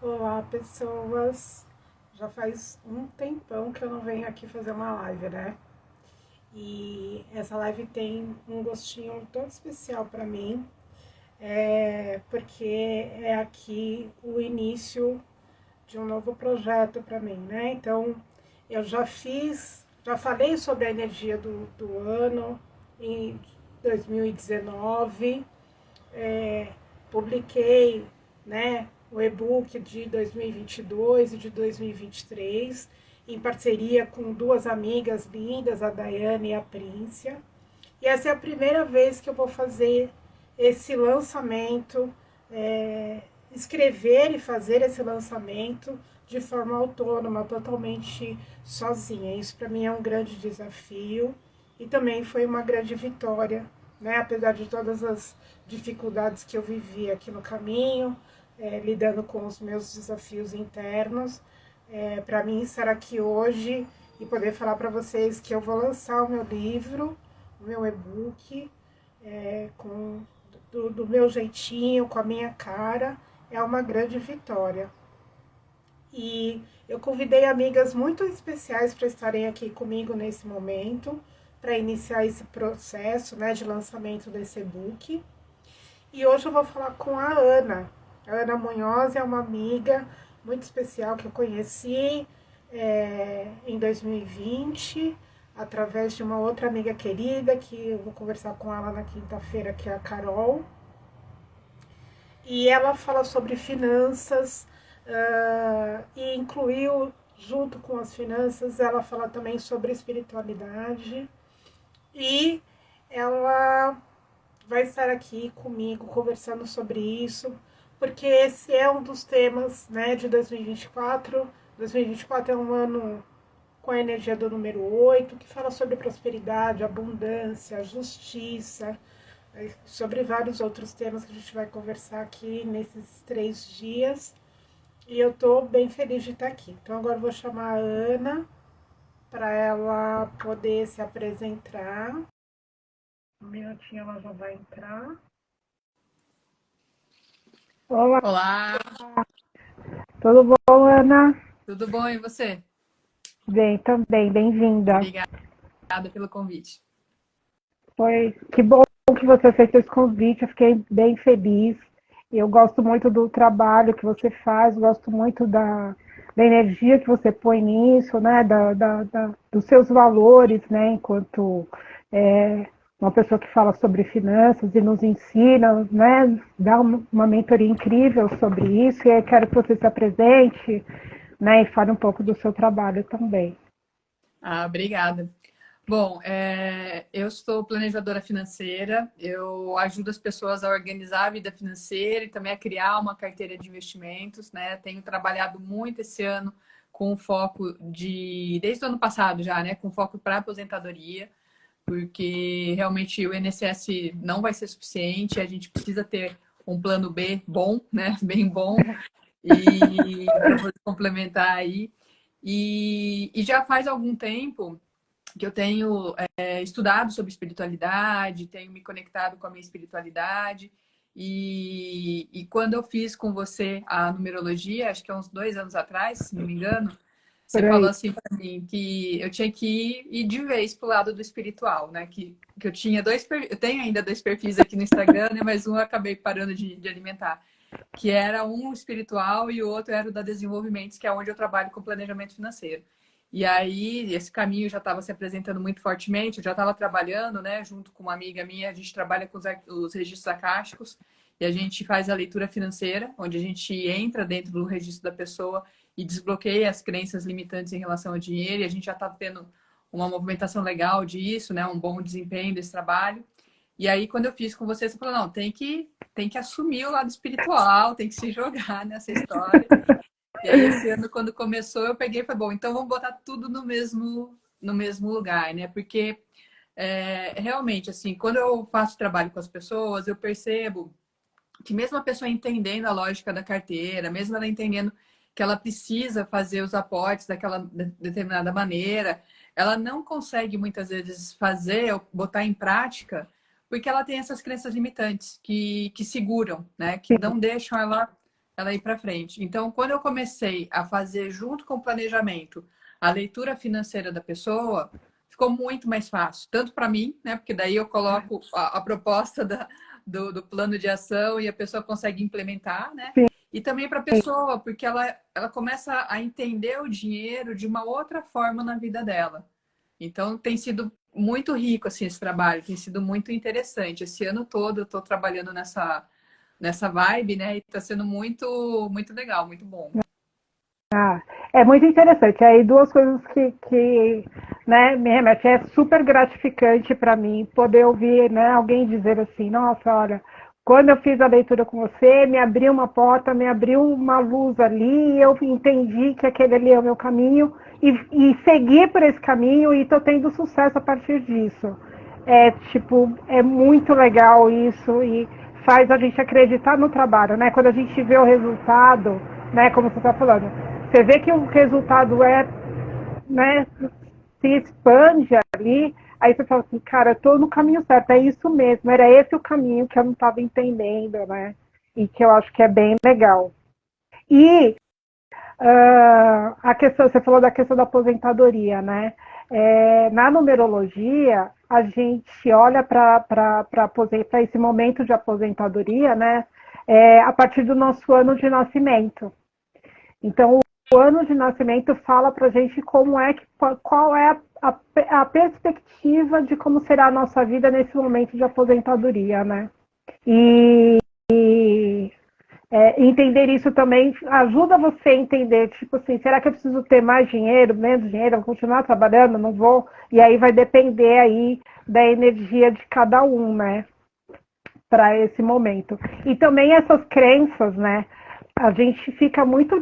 Olá, pessoas. Já faz um tempão que eu não venho aqui fazer uma live, né? E essa live tem um gostinho todo especial para mim, porque é aqui o início de um novo projeto para mim, né? Então, eu já falei sobre a energia do ano em 2019, é, publiquei, né, o e-book de 2022 e de 2023, em parceria com duas amigas lindas, a Daiane e a Príncia. E essa é a primeira vez que eu vou fazer esse lançamento, é, escrever e fazer esse lançamento de forma autônoma, totalmente sozinha. Isso para mim é um grande desafio e também foi uma grande vitória, né? Apesar de todas as dificuldades que eu vivi aqui no caminho, lidando com os meus desafios internos, para mim estar aqui hoje e poder falar para vocês que eu vou lançar o meu livro, o meu e-book, com do meu jeitinho, com a minha cara, é uma grande vitória. E eu convidei amigas muito especiais para estarem aqui comigo nesse momento, para iniciar esse processo, né, de lançamento desse e-book. E hoje eu vou falar com a Ana. A Ana Munhoz é uma amiga muito especial que eu conheci em 2020, através de uma outra amiga querida, que eu vou conversar com ela na quinta-feira, que é a Carol. E ela fala sobre finanças, e incluiu, junto com as finanças, ela fala também sobre espiritualidade. E ela vai estar aqui comigo conversando sobre isso, porque esse é um dos temas, né, de 2024. 2024 é um ano com a energia do número 8, que fala sobre prosperidade, abundância, justiça, sobre vários outros temas que a gente vai conversar aqui nesses 3 dias. E eu estou bem feliz de estar aqui. Então agora eu vou chamar a Ana para ela poder se apresentar. Um minutinho, ela já vai entrar. Olá, Olá, tudo bom, Ana? tudo bom e você? Bem, também, bem-vinda. Obrigada pelo convite. Que bom que você fez esse convite, eu fiquei bem feliz. Eu gosto muito do trabalho que você faz, gosto muito da energia que você põe nisso, né? Dos seus valores, né? Enquanto uma pessoa que fala sobre finanças e nos ensina, né? Dá uma mentoria incrível sobre isso. E eu quero que você se apresente, né? E fale um pouco do seu trabalho também. Obrigada. Bom, eu sou planejadora financeira, eu ajudo as pessoas a organizar a vida financeira e também a criar uma carteira de investimentos, né? Tenho trabalhado muito esse ano com foco desde o ano passado já, né? Com foco para aposentadoria, porque realmente o INSS não vai ser suficiente, a gente precisa ter um plano B bom, né? Bem bom, e para poder complementar aí. E já faz algum tempo que eu tenho estudado sobre espiritualidade, tenho me conectado com a minha espiritualidade. E quando eu fiz com você a numerologia, acho que há uns 2 anos atrás, se não me engano, você Por falou aí. assim para mim que eu tinha que ir de vez pro lado do espiritual, né? Que eu tinha eu tenho ainda 2 perfis aqui no Instagram, né? Mas um eu acabei parando de alimentar, que era um espiritual e o outro era o da desenvolvimento, que é onde eu trabalho com planejamento financeiro. E aí, esse caminho já estava se apresentando muito fortemente, eu já estava trabalhando, né, junto com uma amiga minha, a gente trabalha com os registros acásticos e a gente faz a leitura financeira, onde a gente entra dentro do registro da pessoa e desbloqueia as crenças limitantes em relação ao dinheiro, e a gente já está tendo uma movimentação legal disso, né, um bom desempenho desse trabalho. E aí, quando eu fiz com você, você falou, não, tem que assumir o lado espiritual, tem que se jogar nessa história. E aí, esse ano, quando começou, eu peguei e falei, bom, então vamos botar tudo no mesmo lugar, né? Porque, realmente, assim, quando eu faço trabalho com as pessoas, eu percebo que mesmo a pessoa entendendo a lógica da carteira, mesmo ela entendendo que ela precisa fazer os aportes daquela determinada maneira, ela não consegue, muitas vezes, fazer ou botar em prática porque ela tem essas crenças limitantes que seguram, né? Que não deixam ela ela ir para frente. Então, quando eu comecei a fazer junto com o planejamento a leitura financeira da pessoa, ficou muito mais fácil, tanto para mim, né? Porque daí eu coloco a proposta do plano de ação e a pessoa consegue implementar, né? Sim. E também para a pessoa, porque ela começa a entender o dinheiro de uma outra forma na vida dela. Então, tem sido muito rico assim, esse trabalho, tem sido muito interessante. Esse ano todo eu estou trabalhando nessa vibe, né? E está sendo muito, muito legal, muito bom. Ah, é muito interessante. Aí duas coisas que né, me remetem. É super gratificante para mim poder ouvir, né, alguém dizer assim, nossa, olha, quando eu fiz a leitura com você, me abriu uma porta, me abriu uma luz ali, e eu entendi que aquele ali é o meu caminho e segui por esse caminho e estou tendo sucesso a partir disso. É tipo, é muito legal isso e faz a gente acreditar no trabalho, né? Quando a gente vê o resultado, né, como você está falando, você vê que o resultado né, se expande ali, aí você fala assim, cara, eu tô no caminho certo, é isso mesmo, era esse o caminho que eu não estava entendendo, né? E que eu acho que é bem legal. E a questão, você falou da questão da aposentadoria, né? Na numerologia, a gente olha para esse momento de aposentadoria, né? A partir do nosso ano de nascimento. Então, o ano de nascimento fala para a gente qual é a perspectiva de como será a nossa vida nesse momento de aposentadoria, né? E entender isso também ajuda você a entender, tipo assim, será que eu preciso ter mais dinheiro, menos dinheiro, vou continuar trabalhando, não vou? E aí vai depender aí da energia de cada um, né? Para esse momento. E também essas crenças, né? A gente fica muito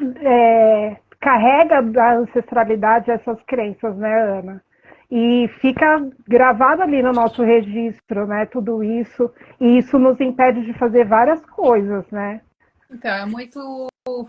carrega da ancestralidade essas crenças, né, Ana? E fica gravado ali no nosso registro, né? Tudo isso, e isso nos impede de fazer várias coisas, né? Então, é muito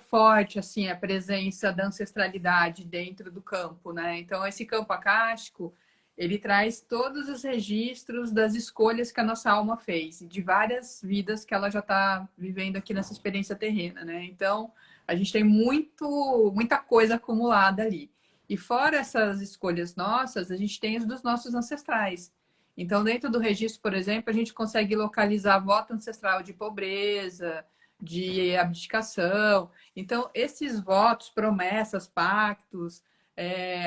forte assim a presença da ancestralidade dentro do campo, né? Então, esse campo acástico, ele traz todos os registros das escolhas que a nossa alma fez, de várias vidas que ela já está vivendo aqui nessa experiência terrena, né? Então, a gente tem muita coisa acumulada ali. E fora essas escolhas nossas, a gente tem as dos nossos ancestrais. Então, dentro do registro, por exemplo, a gente consegue localizar voto ancestral de pobreza, de abdicação. Então, esses votos, promessas, pactos,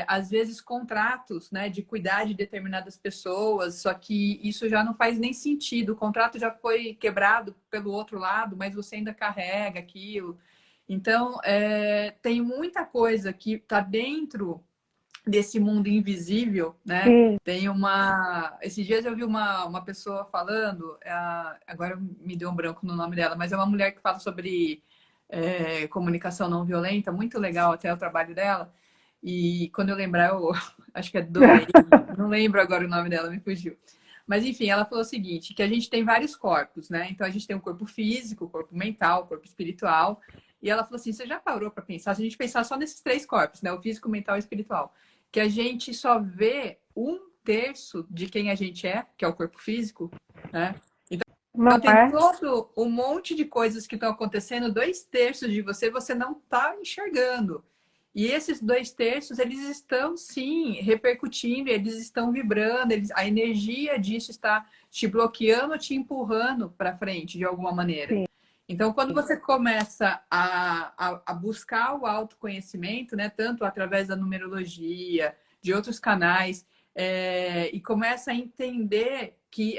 às vezes contratos, né, de cuidar de determinadas pessoas, só que isso já não faz nem sentido. O contrato já foi quebrado pelo outro lado, mas você ainda carrega aquilo. Então, tem muita coisa que está dentro desse mundo invisível, né? Sim. Tem uma. Esses dias eu vi uma pessoa falando, agora me deu um branco no nome dela, mas é uma mulher que fala sobre comunicação não violenta, muito legal até o trabalho dela. E quando eu lembrar, eu acho que é Dorei, não lembro agora o nome dela, me fugiu. Mas enfim, ela falou o seguinte, que a gente tem vários corpos, né? Então a gente tem o corpo físico, o corpo mental, o corpo espiritual. E ela falou assim: você já parou para pensar? Se a gente pensar só nesses três corpos, né? O físico, o mental e o espiritual, que a gente só vê 1/3 de quem a gente é, que é o corpo físico, né? Não Então tem é? todo um monte de coisas que estão acontecendo, 2/3 de você não está enxergando. E esses 2/3, eles estão sim repercutindo, eles estão vibrando, a energia disso está te bloqueando, te empurrando para frente de alguma maneira. Sim. Então, quando você começa a buscar o autoconhecimento, né, tanto através da numerologia, de outros canais, e começa a entender que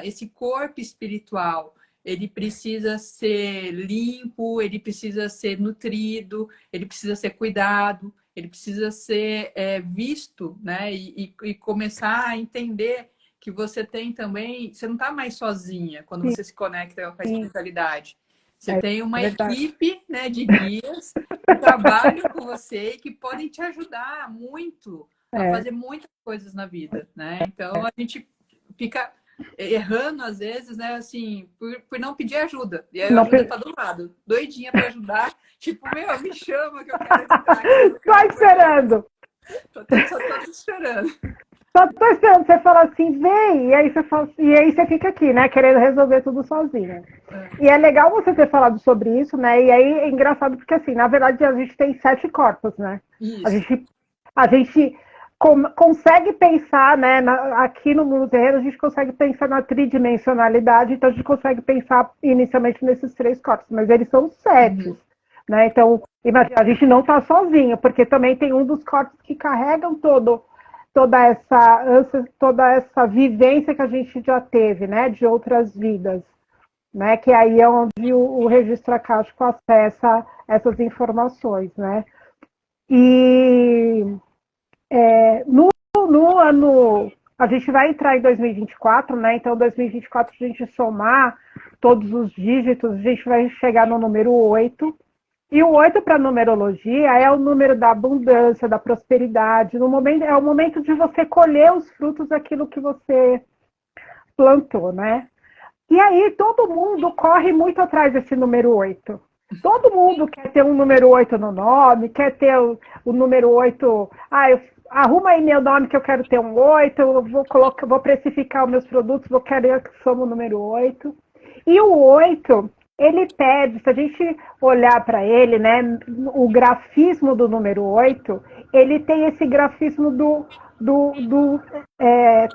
esse corpo espiritual, ele precisa ser limpo, ele precisa ser nutrido, ele precisa ser cuidado, ele precisa ser visto, né, e começar a entender que você tem também, você não está mais sozinha quando Sim. você se conecta com a Sim. espiritualidade. Você É tem uma verdade. equipe, né, de guias que trabalham com você e que podem te ajudar muito a É. fazer muitas coisas na vida, né? Então a gente fica errando às vezes, né, assim, por não pedir ajuda. E aí a Não, ajuda tá do lado, doidinha para ajudar, tipo, meu, me chama que eu quero ajudar aqui, eu só quero apoiar. esperando. Só tô esperando. Só tô esperando você falar assim, vem, e aí você fala, e aí você fica aqui, né, querendo resolver tudo sozinha. E é legal você ter falado sobre isso, né? E aí é engraçado porque, assim, na verdade a gente tem 7 corpos, né? Isso. A gente consegue pensar, né? Aqui no mundo terreno, a gente consegue pensar na tridimensionalidade, então a gente consegue pensar inicialmente nesses 3 corpos, mas eles são 7, né? Então, imagina, a gente não está sozinho, porque também tem um dos corpos que carregam toda essa vivência que a gente já teve, né? De outras vidas. Né, que aí é onde o registro acástico acessa essas informações, né? E no ano, a gente vai entrar em 2024, né? Então, 2024, se a gente somar todos os dígitos, a gente vai chegar no número 8. E o 8 para a numerologia é o número da abundância, da prosperidade. É o momento de você colher os frutos daquilo que você plantou, né? E aí todo mundo corre muito atrás desse número 8. Todo mundo quer ter um número 8 no nome, quer ter o número 8. Arruma aí meu nome que eu quero ter um 8, eu vou precificar os meus produtos, vou querer que somos o número 8. E o 8, ele pede, se a gente olhar para ele, né, o grafismo do número 8, ele tem esse grafismo do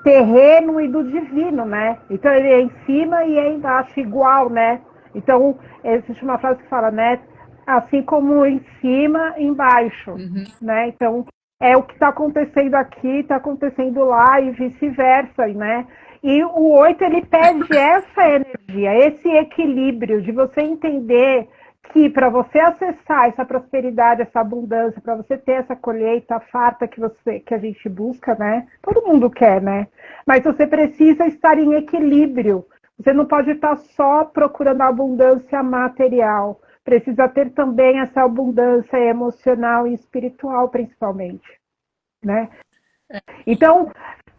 terreno e do divino, né? Então ele é em cima e é embaixo, igual, né? Então, existe uma frase que fala, né? Assim como em cima, embaixo, né? Então, é o que está acontecendo aqui, está acontecendo lá e vice-versa, né? E o 8, ele pede essa energia, esse equilíbrio de você entender que para você acessar essa prosperidade, essa abundância, para você ter essa colheita farta que a gente busca, né? Todo mundo quer, né? Mas você precisa estar em equilíbrio. Você não pode estar só procurando a abundância material. Precisa ter também essa abundância emocional e espiritual, principalmente, né? Então,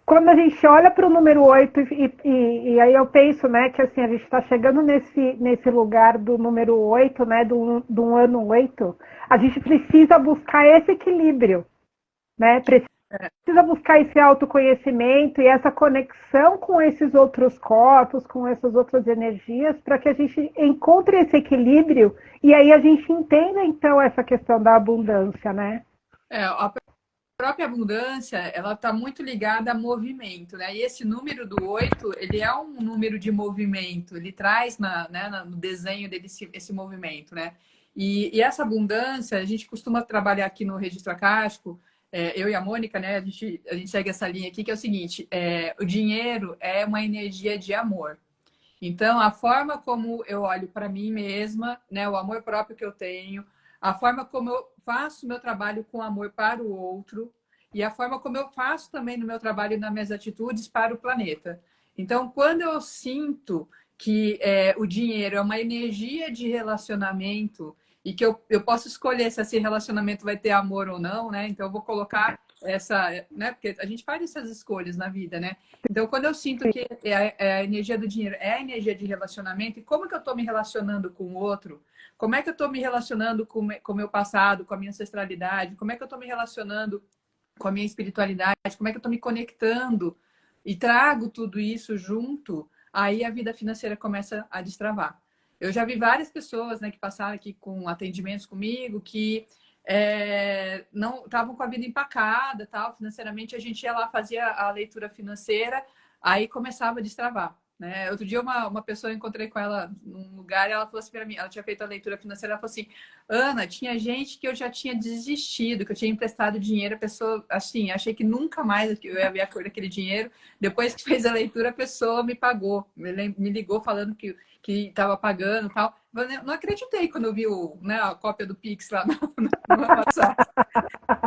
quando a gente olha para o número 8, e aí eu penso, né, que assim, a gente está chegando nesse lugar do número 8, né, do ano 8, a gente precisa buscar esse equilíbrio, né? Precisa buscar esse autoconhecimento e essa conexão com esses outros corpos, com essas outras energias, para que a gente encontre esse equilíbrio e aí a gente entenda, então, essa questão da abundância, né? A própria abundância, ela está muito ligada a movimento, né? E esse número do 8, ele é um número de movimento, ele traz no desenho dele esse movimento, né? E essa abundância, a gente costuma trabalhar aqui no registro acástico, eu e a Mônica, né? A gente segue essa linha aqui, que é o seguinte, o dinheiro é uma energia de amor. Então, a forma como eu olho para mim mesma, né, o amor próprio que eu tenho, a forma como eu faço meu trabalho com amor para o outro e a forma como eu faço também no meu trabalho e nas minhas atitudes para o planeta. Então, quando eu sinto que o dinheiro é uma energia de relacionamento e que eu posso escolher se esse relacionamento vai ter amor ou não, né? Então, eu vou colocar essa, né? Porque a gente faz essas escolhas na vida, né? Então, quando eu sinto que a energia do dinheiro é a energia de relacionamento, e como que eu estou me relacionando com o outro? Como é que eu estou me relacionando com o meu passado, com a minha ancestralidade? Como é que eu estou me relacionando com a minha espiritualidade? Como é que eu estou me conectando? E trago tudo isso junto, aí a vida financeira começa a destravar. Eu já vi várias pessoas, né, que passaram aqui com atendimentos comigo, que não estavam com a vida empacada, tal, financeiramente. A gente ia lá, fazia a leitura financeira, aí começava a destravar, né? Outro dia uma pessoa, eu encontrei com ela num lugar e ela falou assim para mim, ela tinha feito a leitura financeira, ela falou assim, Ana, tinha gente que eu já tinha desistido, que eu tinha emprestado dinheiro, a pessoa, assim, achei que nunca mais eu ia ver a cor daquele dinheiro. Depois que fez a leitura, a pessoa me pagou, me ligou falando que estava pagando e tal. Eu não acreditei quando eu vi a cópia do Pix lá no WhatsApp.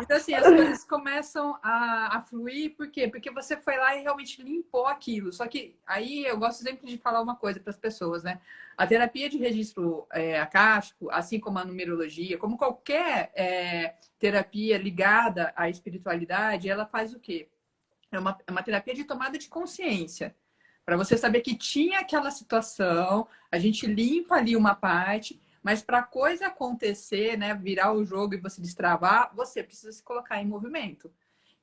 Então, assim, as coisas começam a fluir, por quê? Porque você foi lá e realmente limpou aquilo. Só que aí eu gosto sempre de falar uma coisa para as pessoas, né? A terapia de registro acástico, assim como a numerologia, como qualquer terapia ligada à espiritualidade, ela faz o quê? É uma terapia de tomada de consciência. Para você saber que tinha aquela situação, a gente limpa ali uma parte, mas para a coisa acontecer, né, virar o jogo e você destravar, você precisa se colocar em movimento.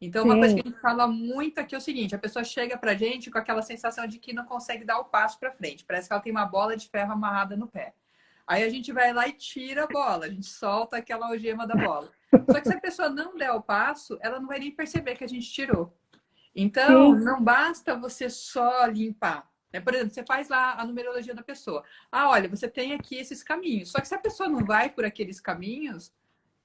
Então, uma coisa Sim, que a gente fala muito aqui é o seguinte: a pessoa chega pra gente com aquela sensação de que não consegue dar o passo para frente. Parece que ela tem uma bola de ferro amarrada no pé. Aí a gente vai lá e tira a bola, a gente solta aquela algema da bola. Só que se a pessoa não der o passo, ela não vai nem perceber que a gente tirou. Então, sim, não basta você só limpar. Né? Por exemplo, você faz lá a numerologia da pessoa. Ah, olha, você tem aqui esses caminhos. Só que se a pessoa não vai por aqueles caminhos,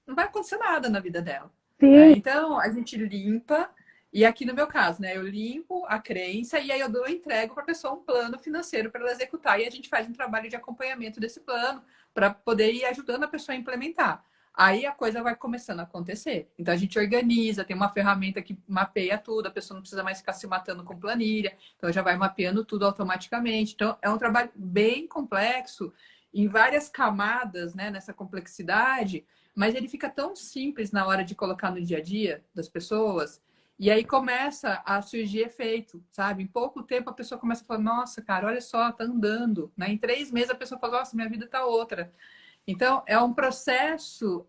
não vai acontecer nada na vida dela. Né? sim. Então, a gente limpa, e aqui no meu caso, né, eu limpo a crença e aí eu entrego para a pessoa um plano financeiro para ela executar. E a gente faz um trabalho de acompanhamento desse plano para poder ir ajudando a pessoa a implementar. Aí a coisa vai começando a acontecer. Então a gente organiza, tem uma ferramenta que mapeia tudo, a pessoa não precisa mais ficar se matando com planilha, então já vai mapeando tudo automaticamente. Então é um trabalho bem complexo, em várias camadas, né, nessa complexidade, mas ele fica tão simples na hora de colocar no dia a dia das pessoas, e aí começa a surgir efeito, sabe? Em pouco tempo a pessoa começa a falar, nossa, cara, olha só, tá andando. Né? Em 3 meses a pessoa fala, nossa, minha vida tá outra. Então, é um processo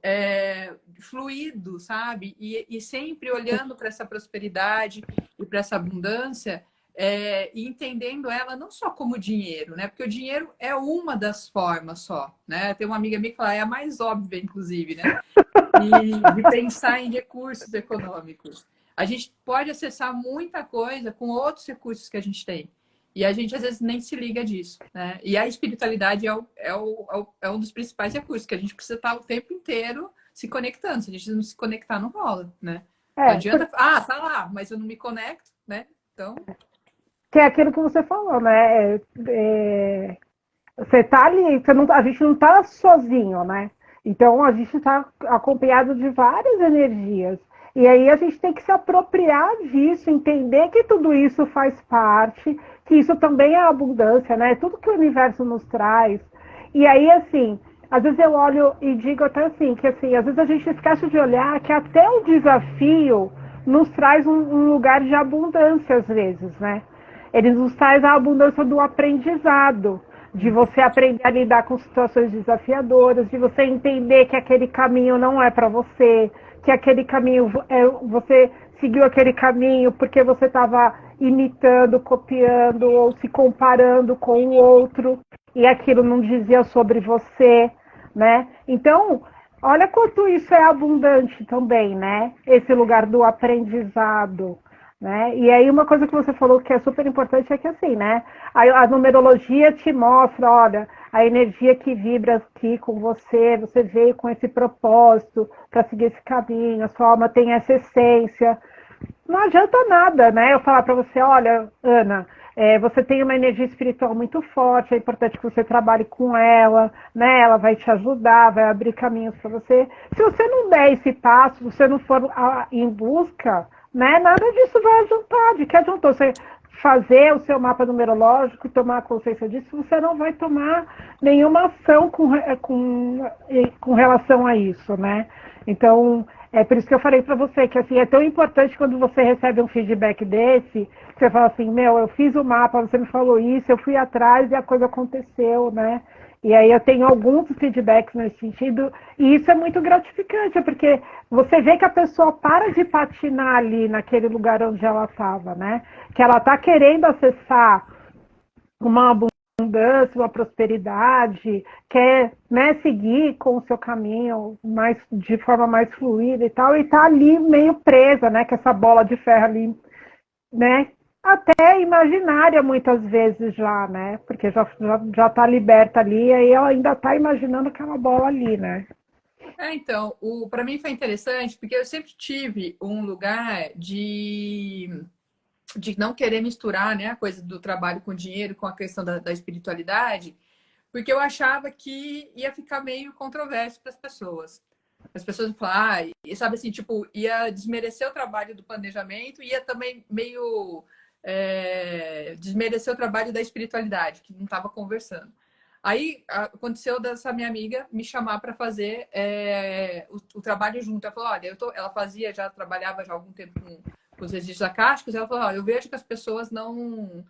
fluido, sabe? E sempre olhando para essa prosperidade e para essa abundância, e entendendo ela não só como dinheiro, né? Porque o dinheiro é uma das formas só, né? Tem uma amiga minha que fala, é a mais óbvia, inclusive, né? E de pensar em recursos econômicos. A gente pode acessar muita coisa com outros recursos que a gente tem. E a gente, às vezes, nem se liga disso. Né? E a espiritualidade é um dos principais recursos, que a gente precisa estar o tempo inteiro se conectando. Se a gente não se conectar, não rola. Né? Não É, adianta, ah, tá lá, mas eu não me conecto, né? Então, que é aquilo que você falou, né? Você tá ali, você não, a gente não tá sozinho, né? Então a gente está acompanhado de várias energias. E aí a gente tem que se apropriar disso, entender que tudo isso faz parte, que isso também é abundância, né? Tudo que o universo nos traz. E aí, assim, às vezes eu olho e digo até assim, que assim, às vezes a gente esquece de olhar que até o desafio nos traz um lugar de abundância, às vezes, né? Ele nos traz a abundância do aprendizado, de você aprender a lidar com situações desafiadoras, de você entender que aquele caminho não é para você, que aquele caminho você seguiu aquele caminho porque você estava imitando, copiando ou se comparando com o outro e aquilo não dizia sobre você, né? Então, olha quanto isso é abundante também, né? Esse lugar do aprendizado. Né? E aí uma coisa que você falou que é super importante é que assim, né? A numerologia te mostra, olha, a energia que vibra aqui com você, você veio com esse propósito para seguir esse caminho, a sua alma tem essa essência. Não adianta nada, né? Eu falar para você, olha, Ana, você tem uma energia espiritual muito forte, é importante que você trabalhe com ela, né? Ela vai te ajudar, vai abrir caminhos para você. Se você não der esse passo, se você não for em busca, né? Nada disso vai adiantar. De que adiantou você fazer o seu mapa numerológico e tomar consciência disso? Você não vai tomar nenhuma ação com relação a isso, né? Então, é por isso que eu falei para você que assim, é tão importante quando você recebe um feedback desse, que você fala assim, meu, eu fiz o mapa, você me falou isso, eu fui atrás e a coisa aconteceu, né? E aí eu tenho alguns feedbacks nesse sentido, e isso é muito gratificante, porque você vê que a pessoa para de patinar ali naquele lugar onde ela estava, né? Que ela está querendo acessar uma abundância, uma prosperidade, quer, né, seguir com o seu caminho de forma mais fluida e tal, e está ali meio presa, né? Com essa bola de ferro ali, né? Até imaginária muitas vezes já, né? Porque já tá liberta ali, aí ela ainda tá imaginando aquela bola ali, né? então, para mim foi interessante, porque eu sempre tive um lugar de não querer misturar, né, a coisa do trabalho com dinheiro, com a questão da espiritualidade, porque eu achava que ia ficar meio controverso para as pessoas. As pessoas falam, sabe assim, tipo, ia desmerecer o trabalho do planejamento, ia também meio desmerecer o trabalho da espiritualidade, que não estava conversando. Aí aconteceu dessa minha amiga me chamar para fazer o trabalho junto. Ela falou, olha, ela já trabalhava já há algum tempo com os registros acásticos. Ela falou, olha, eu vejo que as pessoas não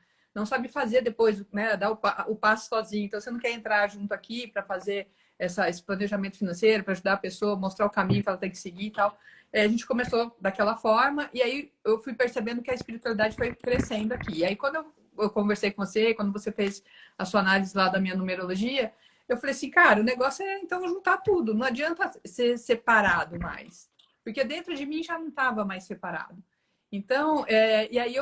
sabem fazer depois, né, dar o passo sozinho. Então, você não quer entrar junto aqui para fazer esse planejamento financeiro para ajudar a pessoa, mostrar o caminho que ela tem que seguir e tal. A gente começou daquela forma e aí eu fui percebendo que a espiritualidade foi crescendo aqui. E aí quando eu conversei com você, quando você fez a sua análise lá da minha numerologia, eu falei assim, cara, o negócio é então juntar tudo, não adianta ser separado mais, porque dentro de mim já não estava mais separado. Então, e aí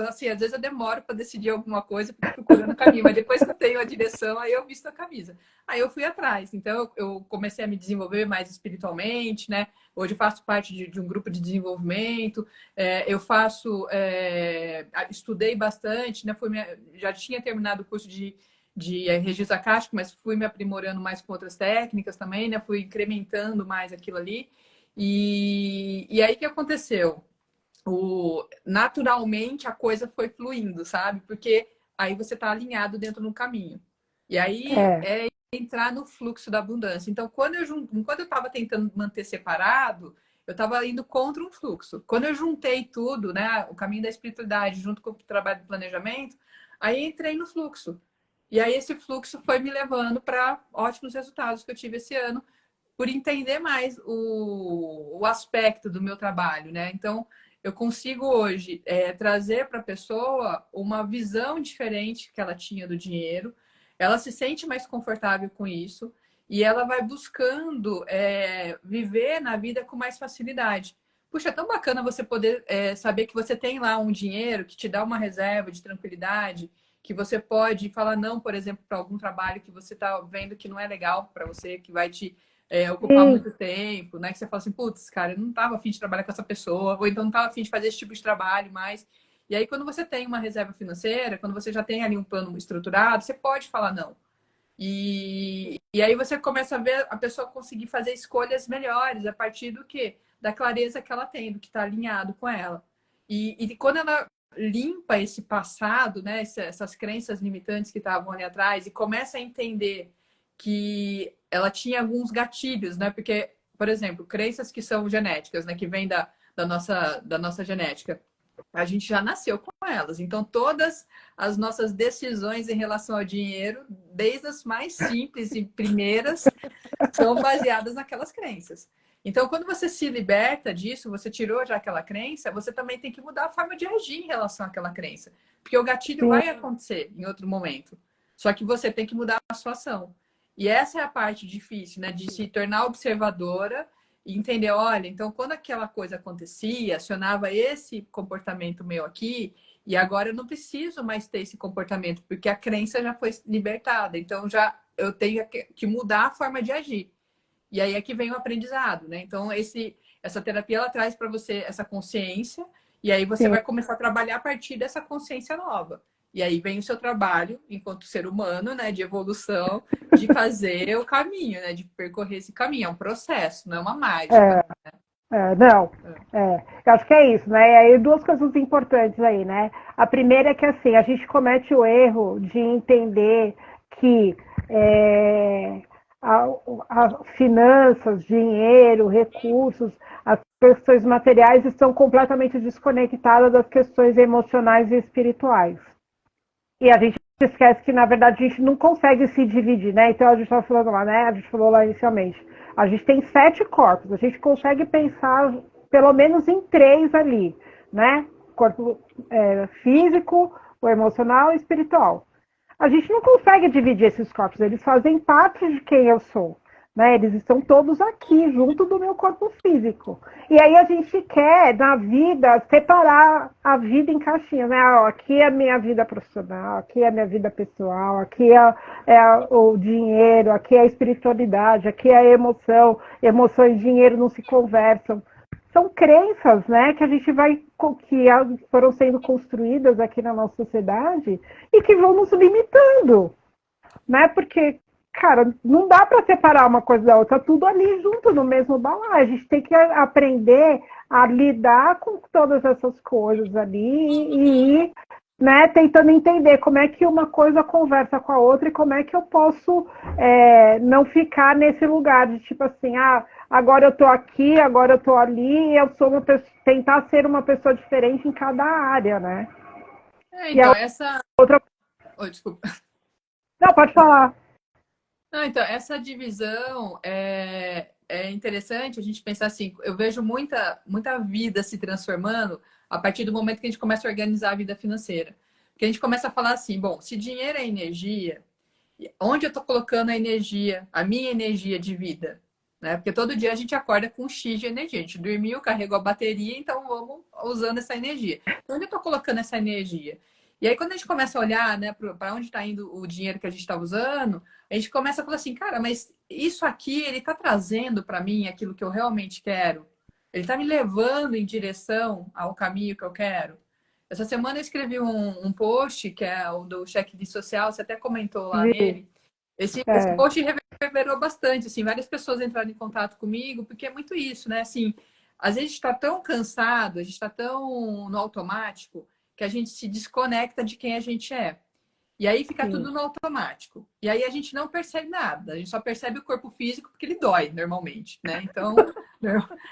assim, às vezes eu demoro para decidir alguma coisa, porque procurando o caminho, mas depois que eu tenho a direção, aí eu visto a camisa. Aí eu fui atrás. Então, eu comecei a me desenvolver mais espiritualmente, né? Hoje eu faço parte de um grupo de desenvolvimento, eu estudei bastante, né? Já tinha terminado o curso de registro acástico, mas fui me aprimorando mais com outras técnicas também, né? Fui incrementando mais aquilo ali. E aí o que aconteceu? Naturalmente a coisa foi fluindo, sabe? Porque aí você está alinhado dentro do caminho. E aí é entrar no fluxo da abundância. Então, quando eu estava tentando manter separado, eu estava indo contra um fluxo. Quando eu juntei tudo, né, o caminho da espiritualidade junto com o trabalho de planejamento, aí entrei no fluxo. E aí esse fluxo foi me levando para ótimos resultados que eu tive esse ano, por entender mais o aspecto do meu trabalho, né? Então, eu consigo hoje trazer para a pessoa uma visão diferente que ela tinha do dinheiro, ela se sente mais confortável com isso e ela vai buscando viver na vida com mais facilidade. Puxa, é tão bacana você poder saber que você tem lá um dinheiro que te dá uma reserva de tranquilidade, que você pode falar não, por exemplo, para algum trabalho que você está vendo que não é legal para você, que vai te ocupar muito tempo, né? Que você fala assim, putz, cara, eu não estava afim de trabalhar com essa pessoa, ou então não estava afim de fazer esse tipo de trabalho mais. E aí, quando você tem uma reserva financeira, quando você já tem ali um plano estruturado, você pode falar não. E aí você começa a ver a pessoa conseguir fazer escolhas melhores a partir do quê? Da clareza que ela tem, do que está alinhado com ela. E quando ela limpa esse passado, né, essas crenças limitantes que estavam ali atrás e começa a entender que ela tinha alguns gatilhos, né? Porque, por exemplo, crenças que são genéticas, né, que vêm da nossa genética. A gente já nasceu com elas. Então, todas as nossas decisões em relação ao dinheiro, desde as mais simples e primeiras, são baseadas naquelas crenças. Então, quando você se liberta disso, você tirou já aquela crença, você também tem que mudar a forma de agir em relação àquela crença. Porque o gatilho vai acontecer em outro momento. Só que você tem que mudar a sua ação. E essa é a parte difícil, né? De se tornar observadora e entender, olha, então quando aquela coisa acontecia, acionava esse comportamento meu aqui, e agora eu não preciso mais ter esse comportamento, porque a crença já foi libertada. Então já eu tenho que mudar a forma de agir. E aí é que vem o aprendizado, né? Então essa terapia ela traz para você essa consciência, e aí você vai começar a trabalhar a partir dessa consciência nova. E aí vem o seu trabalho, enquanto ser humano, né, de evolução, de fazer o caminho, né, de percorrer esse caminho. É um processo, não é uma mágica. Eu acho que é isso, né? E aí duas coisas importantes aí, né? A primeira é que assim, a gente comete o erro de entender que as finanças, dinheiro, recursos, as questões materiais estão completamente desconectadas das questões emocionais e espirituais. E a gente esquece que, na verdade, a gente não consegue se dividir, né? Então, a gente estava falando lá, né? A gente falou lá inicialmente. A gente tem 7 corpos. A gente consegue pensar, pelo menos, em 3 ali, né? Corpo físico, o emocional e o espiritual. A gente não consegue dividir esses corpos. Eles fazem parte de quem eu sou. Né? Eles estão todos aqui, junto do meu corpo físico. E aí a gente quer, na vida, separar a vida em caixinhas. Né? Aqui é a minha vida profissional, aqui é a minha vida pessoal, aqui é o dinheiro, aqui é a espiritualidade, aqui é a emoção. Emoção e dinheiro não se conversam. São crenças, né, que a gente que foram sendo construídas aqui na nossa sociedade e que vão nos limitando. Né? Porque cara, não dá para separar uma coisa da outra, tudo ali junto no mesmo balaio. A gente tem que aprender a lidar com todas essas coisas ali e ir, né, tentando entender como é que uma coisa conversa com a outra e como é que eu posso não ficar nesse lugar de tipo assim, agora eu tô aqui, agora eu tô ali, e eu sou tentar ser uma pessoa diferente em cada área, né? Então, essa... outra... Oh, desculpa. Não, pode falar. Não, então, essa divisão é interessante a gente pensar assim. Eu vejo muita vida se transformando a partir do momento que a gente começa a organizar a vida financeira. Porque a gente começa a falar assim: bom, se dinheiro é energia, onde eu estou colocando a energia, a minha energia de vida? Né? Porque todo dia a gente acorda com um X de energia. A gente dormiu, carregou a bateria, então vamos usando essa energia. Então, onde eu estou colocando essa energia? E aí, quando a gente começa a olhar, né, para onde está indo o dinheiro que a gente está usando, a gente começa a falar assim, cara, mas isso aqui, ele está trazendo para mim aquilo que eu realmente quero? Ele está me levando em direção ao caminho que eu quero? Essa semana eu escrevi um post, que é o do checklist social, você até comentou lá Vi. nele. Esse É, post reverberou bastante, assim, várias pessoas entraram em contato comigo, porque é muito isso, né? Assim, às vezes a gente está tão cansado, a gente está tão no automático, que a gente se desconecta de quem a gente é. E aí fica sim. tudo no automático. E aí a gente não percebe nada, a gente só percebe o corpo físico porque ele dói normalmente, né? Então,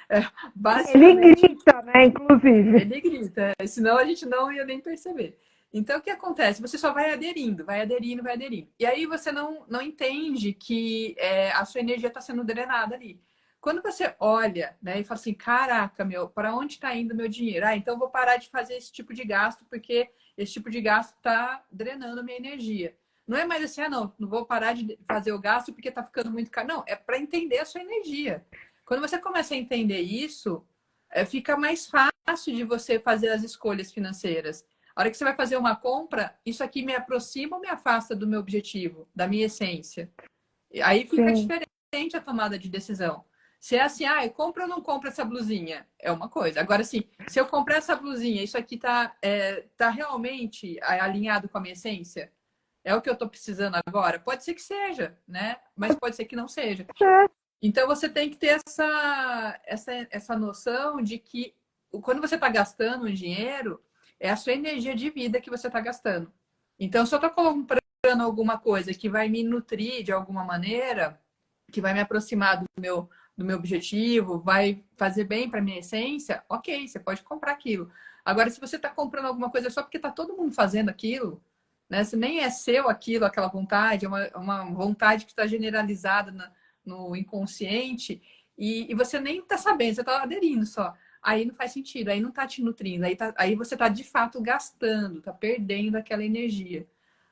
é, Ele basicamente grita, né, inclusive. ele grita, senão a gente não ia nem perceber. Então, o que acontece? Você só vai aderindo, vai aderindo, vai aderindo. E aí você não entende que a sua energia está sendo drenada ali. Quando você olha, né, e fala assim, caraca, meu, para onde está indo meu dinheiro? Ah, então eu vou parar de fazer esse tipo de gasto, porque esse tipo de gasto está drenando minha energia. Não é mais assim, não vou parar de fazer o gasto porque está ficando muito caro. Não, é para entender a sua energia. Quando você começa a entender isso, fica mais fácil de você fazer as escolhas financeiras. A hora que você vai fazer uma compra, isso aqui me aproxima ou me afasta do meu objetivo, da minha essência? Aí fica Sim, diferente a tomada de decisão. Se é assim, eu compro ou não compro essa blusinha, é uma coisa. Agora, assim, se eu comprar essa blusinha, isso aqui tá realmente alinhado com a minha essência? É o que eu estou precisando agora? Pode ser que seja, né? Mas pode ser que não seja. é, Então você tem que ter essa noção de que quando você está gastando um dinheiro, é a sua energia de vida que você está gastando. Então, se eu estou comprando alguma coisa que vai me nutrir de alguma maneira, que vai me aproximar do meu objetivo, vai fazer bem para minha essência, ok, você pode comprar aquilo. Agora, se você está comprando alguma coisa só porque está todo mundo fazendo aquilo, né? Se nem é seu aquilo, aquela vontade, é uma vontade que está generalizada no inconsciente e você nem está sabendo, você está aderindo só. Aí não faz sentido, aí não está te nutrindo, aí você está de fato gastando, está perdendo aquela energia.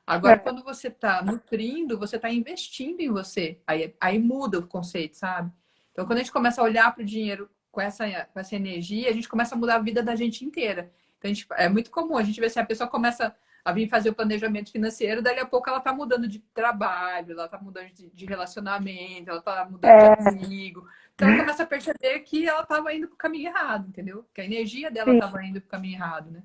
Agora, é. quando você está nutrindo, você está investindo em você. Aí muda o conceito, sabe? Então, quando a gente começa a olhar para o dinheiro com essa energia, a gente começa a mudar a vida da gente inteira. Então, é muito comum a gente ver assim, a pessoa começa a vir fazer o planejamento financeiro, dali a pouco ela está mudando de trabalho, ela está mudando de relacionamento, ela está mudando de É, amigo. Então, ela começa a perceber que ela estava indo para o caminho errado, entendeu? Que a energia dela sim, estava indo para o caminho errado, né?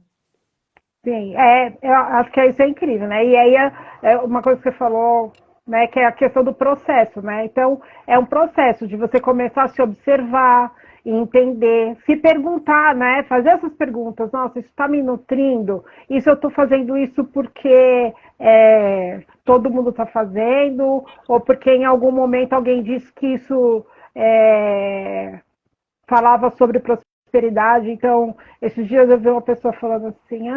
sim. Eu acho que isso é incrível, né? E aí é uma coisa que você falou, né, que é a questão do processo, né? Então, é um processo de você começar a se observar, entender, se perguntar, né? Fazer essas perguntas. Nossa, isso está me nutrindo? Isso eu estou fazendo isso porque todo mundo está fazendo? Ou porque em algum momento alguém disse que isso falava sobre prosperidade. Então, esses dias eu vi uma pessoa falando assim,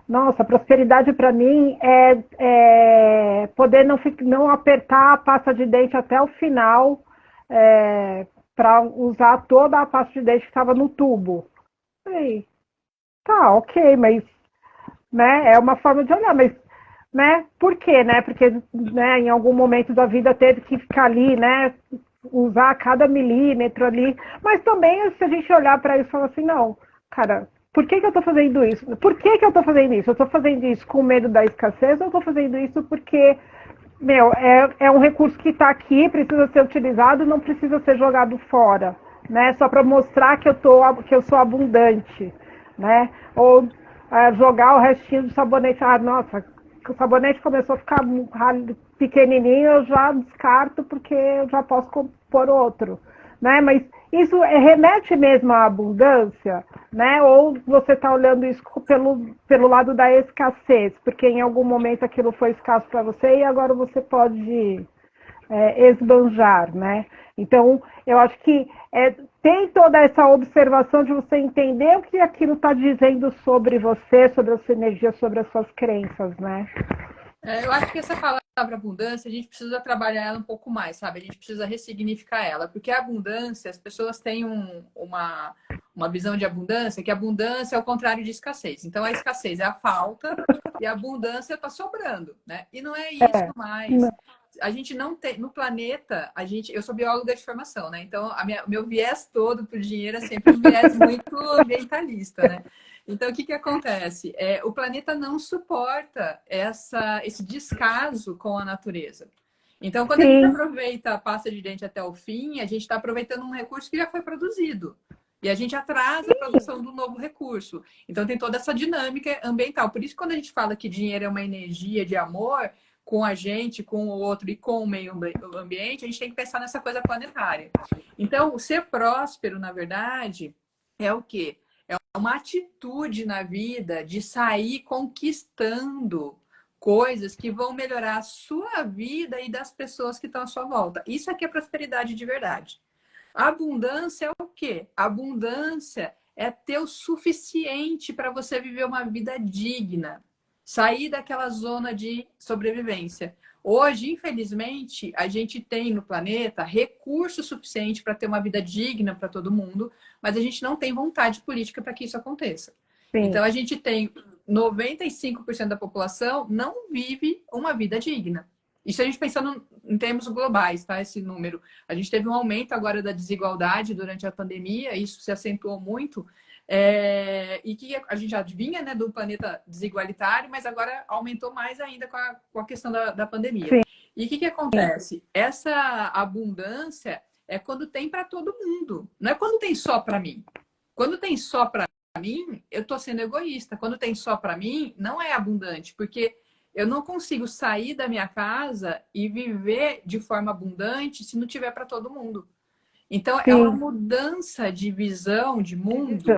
nossa, prosperidade para mim é poder não apertar a pasta de dente até o final para usar toda a pasta de dente que estava no tubo. Falei, tá, ok, mas né, é uma forma de olhar, mas né, por quê, né? Porque né, em algum momento da vida teve que ficar ali, né? Usar cada milímetro ali. Mas também, se a gente olhar para isso e falar assim, não, cara, por que eu estou fazendo isso? Por que eu estou fazendo isso? Eu estou fazendo isso com medo da escassez ou eu estou fazendo isso porque, meu, é um recurso que está aqui, precisa ser utilizado, não precisa ser jogado fora, né? Só para mostrar que eu sou abundante, né? Ou jogar o restinho do sabonete. Nossa, o sabonete começou a ficar pequenininho, eu já descarto porque eu já posso pôr outro, né? Mas isso remete mesmo à abundância, né? Ou você está olhando isso pelo lado da escassez, porque em algum momento aquilo foi escasso para você e agora você pode esbanjar, né? Então, eu acho que tem toda essa observação de você entender o que aquilo está dizendo sobre você, sobre a sua energia, sobre as suas crenças, né? Eu acho que essa palavra abundância, a gente precisa trabalhar ela um pouco mais, sabe? A gente precisa ressignificar ela, porque a abundância, as pessoas têm uma visão de abundância, que abundância é o contrário de escassez. Então, a escassez é a falta e a abundância está sobrando, né? E não é isso É. mais. A gente não tem, no planeta, eu sou bióloga de formação, né? Então, o meu viés todo para o dinheiro é sempre um viés muito ambientalista, né? Então, o que acontece? O planeta não suporta esse descaso com a natureza. Então, quando a gente Sim, aproveita a pasta de dente até o fim, a gente está aproveitando um recurso que já foi produzido. E a gente atrasa a produção do novo recurso. Então, tem toda essa dinâmica ambiental. Por isso, quando a gente fala que dinheiro é uma energia de amor com a gente, com o outro e com o meio ambiente, a gente tem que pensar nessa coisa planetária. Então, o ser próspero, na verdade, é o quê? Uma atitude na vida de sair conquistando coisas que vão melhorar a sua vida e das pessoas que estão à sua volta. Isso aqui é prosperidade de verdade. A abundância é o quê? A abundância é ter o suficiente para você viver uma vida digna, sair daquela zona de sobrevivência. Hoje, infelizmente, a gente tem no planeta recurso suficiente para ter uma vida digna para todo mundo, mas a gente não tem vontade política para que isso aconteça. sim. Então, a gente tem 95% da população não vive uma vida digna. Isso a gente pensando em termos globais, tá? Esse número. A gente teve um aumento agora da desigualdade durante a pandemia, isso se acentuou muito, e que a gente já vinha, né, do planeta desigualitário, mas agora aumentou mais ainda com a questão da pandemia. Sim. E o que acontece? Essa abundância é quando tem para todo mundo, não é quando tem só para mim. Quando tem só para mim, eu estou sendo egoísta. Quando tem só para mim, não é abundante, porque eu não consigo sair da minha casa e viver de forma abundante se não tiver para todo mundo. Então, é uma Sim. mudança de visão de mundo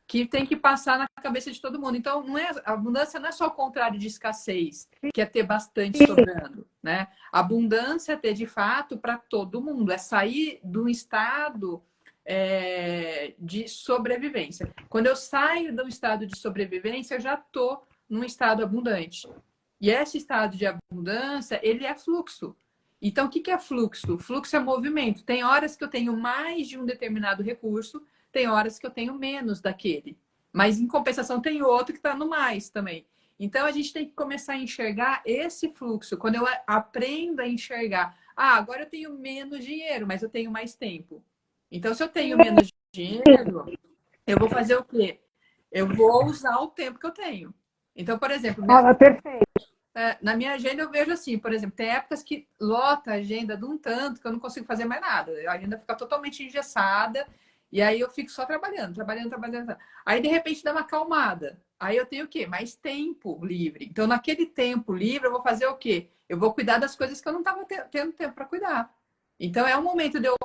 que tem que passar na cabeça de todo mundo. Então, a abundância não é só o contrário de escassez, que é ter bastante sobrando, né? A abundância é ter de fato para todo mundo, é sair de um estado de sobrevivência. Quando eu saio do estado de sobrevivência, eu já estou num estado abundante. E esse estado de abundância, ele é fluxo. Então, o que é fluxo? Fluxo é movimento. Tem horas que eu tenho mais de um determinado recurso, tem horas que eu tenho menos daquele. Mas, em compensação, tem outro que está no mais também. Então, a gente tem que começar a enxergar esse fluxo. Quando eu aprendo a enxergar, agora eu tenho menos dinheiro, mas eu tenho mais tempo. Então, se eu tenho menos dinheiro, eu vou fazer o quê? Eu vou usar o tempo que eu tenho. Então, por exemplo, Perfeito. na minha agenda eu vejo assim, por exemplo, tem épocas que lota a agenda de um tanto que eu não consigo fazer mais nada. A agenda fica totalmente engessada e aí eu fico só trabalhando, trabalhando, trabalhando. Aí, de repente, dá uma acalmada. Aí eu tenho o quê? Mais tempo livre. Então, naquele tempo livre, eu vou fazer o quê? Eu vou cuidar das coisas que eu não estava tendo tempo para cuidar. Então, é um momento de eu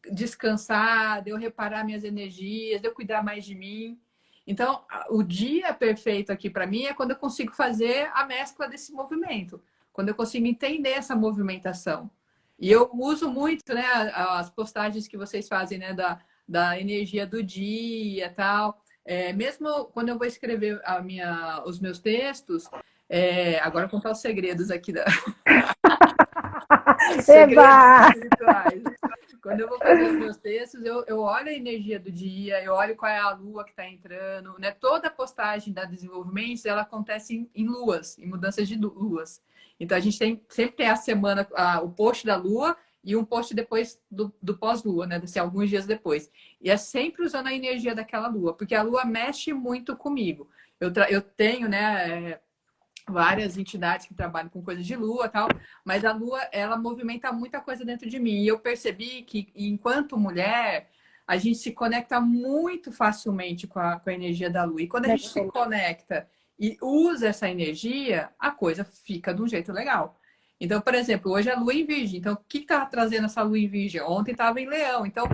descansar, de eu reparar minhas energias, de eu cuidar mais de mim. Então, o dia perfeito aqui para mim é quando eu consigo fazer a mescla desse movimento, quando eu consigo entender essa movimentação. E eu uso muito, né, as postagens que vocês fazem, né, da energia do dia, tal. Mesmo quando eu vou escrever os meus textos, agora eu vou contar os segredos aqui segredos espirituais. Quando eu vou fazer os meus textos, eu olho a energia do dia, eu olho qual é a lua que está entrando, né? Toda a postagem da Desenvolvimento, ela acontece em luas, em mudanças de luas. Então, a gente sempre tem a semana, o post da lua e um post depois do pós-lua, né? Assim, alguns dias depois. E é sempre usando a energia daquela lua, porque a lua mexe muito comigo. Eu tenho, né? Várias entidades que trabalham com coisas de lua e tal, mas a lua, ela movimenta muita coisa dentro de mim. E eu percebi que, enquanto mulher, a gente se conecta muito facilmente com a energia da lua. E quando a gente se conecta e usa essa energia, a coisa fica de um jeito legal. Então, por exemplo, hoje é lua em virgem. Então, o que está trazendo essa lua em virgem? Ontem estava em leão. Então,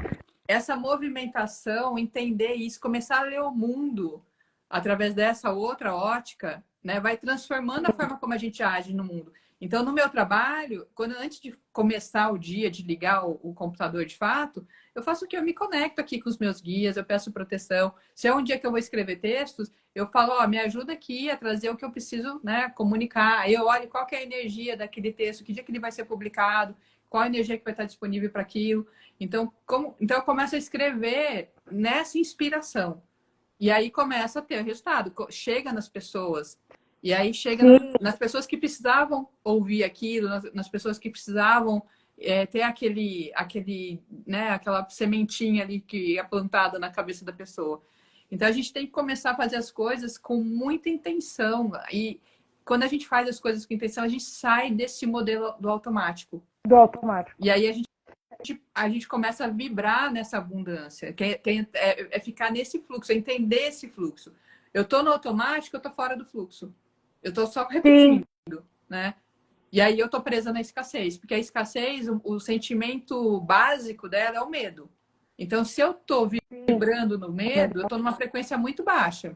essa movimentação, entender isso, começar a ler o mundo através dessa outra ótica, né, vai transformando a forma como a gente age no mundo. Então, no meu trabalho, antes de começar o dia, de ligar o computador de fato, eu faço o que? Eu me conecto aqui com os meus guias, eu peço proteção. Se é um dia que eu vou escrever textos, eu falo, ó, me ajuda aqui a trazer o que eu preciso, né, comunicar. Aí eu olho qual que é a energia daquele texto, que dia que ele vai ser publicado, qual a energia que vai estar disponível para aquilo. Então, então eu começo a escrever nessa inspiração. E aí começa a ter o resultado. Chega nas pessoas. E aí chega nas pessoas que precisavam ouvir aquilo, nas pessoas que precisavam ter né, aquela sementinha ali que é plantada na cabeça da pessoa. Então a gente tem que começar a fazer as coisas com muita intenção. E quando a gente faz as coisas com intenção, a gente sai desse modelo do automático. E aí a gente começa a vibrar nessa abundância, é ficar nesse fluxo, é entender esse fluxo. Eu estou no automático, eu estou fora do fluxo. Eu estou só repetindo, né? E aí eu estou presa na escassez, porque a escassez, o sentimento básico dela é o medo. Então, se eu estou vibrando no medo, eu estou numa frequência muito baixa.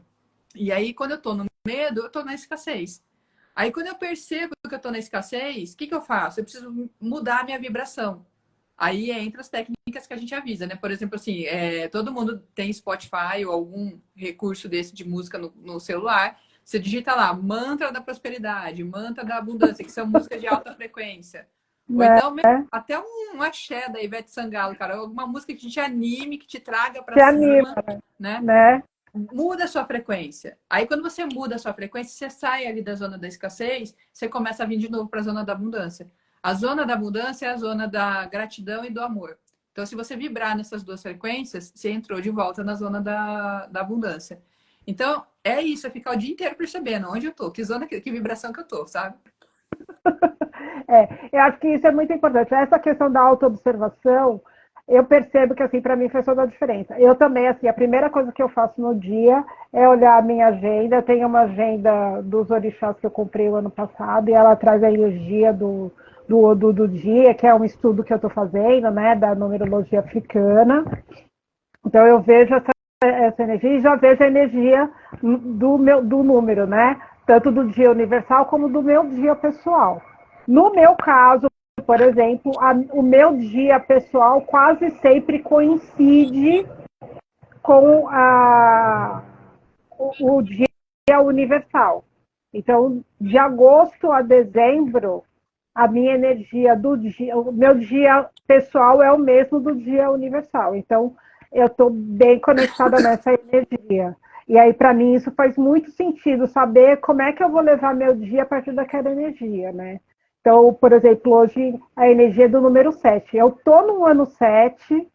E aí, quando eu estou no medo, eu estou na escassez. Aí, quando eu percebo que eu estou na escassez, o que eu faço? Eu preciso mudar a minha vibração. Aí entra as técnicas que a gente avisa, né? Por exemplo, assim, todo mundo tem Spotify ou algum recurso desse de música no celular. Você digita lá, mantra da prosperidade, mantra da abundância, que são músicas de alta frequência. Ou então, até um axé da Ivete Sangalo, cara. Alguma música que te anime, que te traga para cima, né? Muda a sua frequência. Aí, quando você muda a sua frequência, você sai ali da zona da escassez, você começa a vir de novo para a zona da abundância. A zona da abundância é a zona da gratidão e do amor. Então, se você vibrar nessas duas frequências, você entrou de volta na zona da abundância. Então, é isso, é ficar o dia inteiro percebendo onde eu tô, que zona, que vibração que eu tô, sabe? Eu acho que isso é muito importante. Essa questão da autoobservação, eu percebo que, assim, para mim faz toda a diferença. Eu também, assim, a primeira coisa que eu faço no dia é olhar a minha agenda. Eu tenho uma agenda dos orixás que eu comprei o ano passado, e ela traz a energia do dia, que é um estudo que eu estou fazendo, né, da numerologia africana. Então, eu vejo essa energia e já vejo a energia do número, né? Tanto do dia universal como do meu dia pessoal. No meu caso, por exemplo, o meu dia pessoal quase sempre coincide com o dia universal. Então, de agosto a dezembro, a minha energia do dia, o meu dia pessoal é o mesmo do dia universal. Então, eu estou bem conectada nessa energia. E aí, para mim, isso faz muito sentido, saber como é que eu vou levar meu dia a partir daquela energia, né? Então, por exemplo, hoje a energia do número 7. Eu estou no ano 7,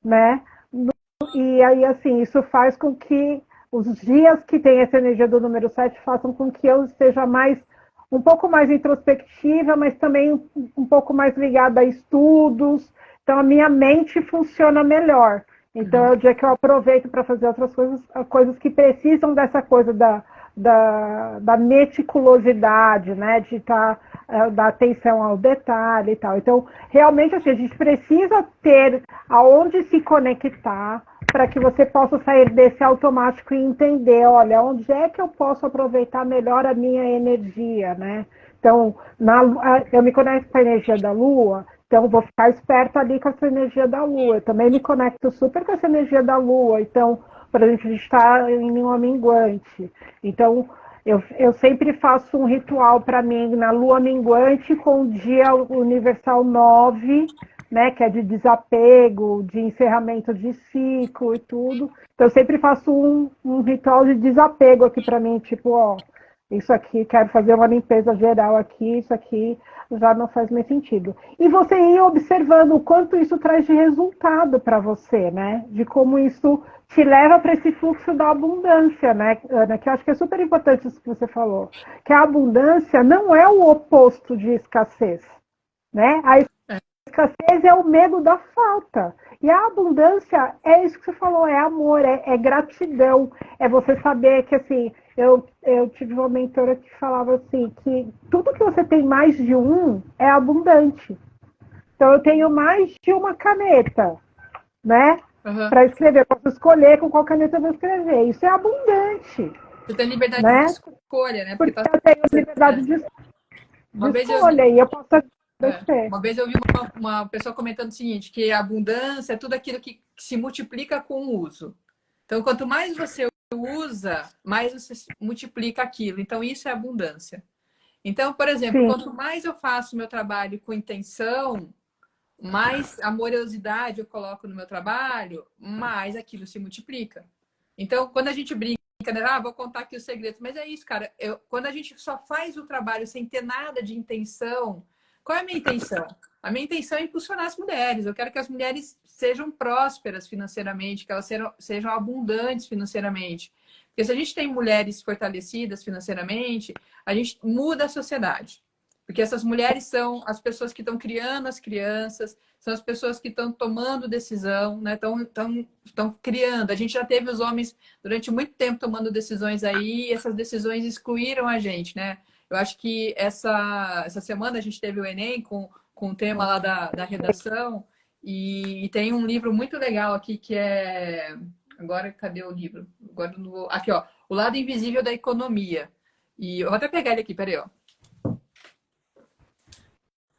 né? E aí, assim, isso faz com que os dias que tem essa energia do número 7 façam com que eu esteja um pouco mais introspectiva, mas também um pouco mais ligada a estudos. Então, a minha mente funciona melhor. Então, é o dia que eu aproveito para fazer outras coisas que precisam dessa coisa da meticulosidade, né? De dar atenção ao detalhe e tal. Então, realmente, assim, a gente precisa ter aonde se conectar para que você possa sair desse automático e entender, olha, onde é que eu posso aproveitar melhor a minha energia, né? Então, eu me conecto com a energia da Lua, então vou ficar esperta ali com essa energia da Lua. Eu também me conecto super com essa energia da Lua. Então, por exemplo, a gente está em uma minguante. Então, eu sempre faço um ritual para mim na Lua minguante com o dia universal 9, né, que é de desapego, de encerramento de ciclo e tudo. Então, eu sempre faço um ritual de desapego aqui para mim, tipo, ó, isso aqui, quero fazer uma limpeza geral aqui, isso aqui já não faz mais sentido. E você ir observando o quanto isso traz de resultado para você, né? De como isso te leva para esse fluxo da abundância, né, Ana? Que eu acho que é super importante isso que você falou. Que a abundância não é o oposto de escassez, né? A escassez é o medo da falta. E a abundância é isso que você falou, é amor, é gratidão. É você saber que, assim, eu tive uma mentora que falava assim, que tudo que você tem mais de um é abundante. Então, eu tenho mais de uma caneta, né? Para escrever. Eu posso escolher com qual caneta eu vou escrever. Isso é abundante. Você tem liberdade, né, de escolha, né? Porque eu tenho liberdade de escolha. Uma de vez eu escolha, e eu posso É. agradecer. Uma vez eu vi uma pessoa comentando o seguinte, que a abundância é tudo aquilo que se multiplica com o uso. Então, quanto mais você usa, mais você multiplica aquilo. Então, isso é abundância. Então, por exemplo, Sim, quanto mais eu faço meu trabalho com intenção, mais amorosidade eu coloco no meu trabalho, mais aquilo se multiplica. Então, quando a gente brinca, né? Vou contar aqui os segredos. Mas é isso, cara. Quando a gente só faz o trabalho sem ter nada de intenção, qual é a minha intenção? A minha intenção é impulsionar as mulheres. Eu quero que as mulheres sejam prósperas financeiramente, que elas sejam abundantes financeiramente. Porque se a gente tem mulheres fortalecidas financeiramente, a gente muda a sociedade. Porque essas mulheres são as pessoas que estão criando as crianças, são as pessoas que estão tomando decisão, né? Estão criando. A gente já teve os homens durante muito tempo tomando decisões aí, e essas decisões excluíram a gente, né? Eu acho que essa semana a gente teve o Enem com o tema lá da redação, e tem um livro muito legal aqui que é. Agora, cadê o livro? Agora não vou... Aqui, ó. O Lado Invisível da Economia. E eu vou até pegar ele aqui, peraí, ó.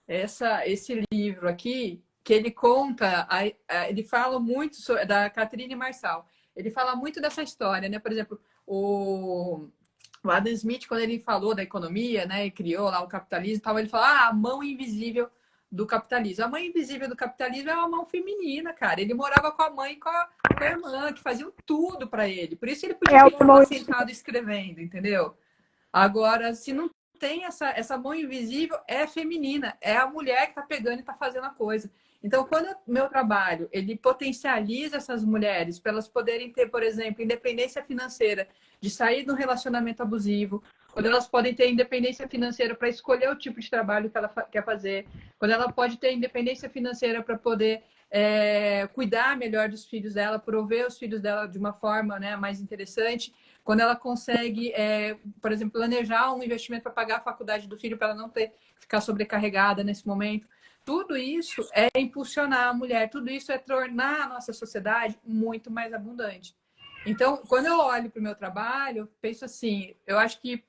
Esse livro aqui, que ele conta, ele fala muito da Catherine Marçal. Ele fala muito dessa história, né? Por exemplo, o Adam Smith, quando ele falou da economia, né, e criou lá o capitalismo, ele falou, a mão invisível do capitalismo. A mão invisível do capitalismo é uma mão feminina, cara. Ele morava com a mãe e com a irmã, que faziam tudo para ele. Por isso ele podia ficar lá sentado escrevendo, entendeu? Agora, se não tem essa mão invisível, é feminina, é a mulher que está pegando e está fazendo a coisa. Então, quando o meu trabalho ele potencializa essas mulheres para elas poderem ter, por exemplo, independência financeira de sair de um relacionamento abusivo, quando elas podem ter independência financeira para escolher o tipo de trabalho que ela quer fazer, quando ela pode ter independência financeira para poder cuidar melhor dos filhos dela, prover os filhos dela de uma forma, né, mais interessante, quando ela consegue, por exemplo, planejar um investimento para pagar a faculdade do filho para ela não ficar sobrecarregada nesse momento. Tudo isso é impulsionar a mulher, tudo isso é tornar a nossa sociedade muito mais abundante. Então, quando eu olho para o meu trabalho, eu penso assim, eu acho que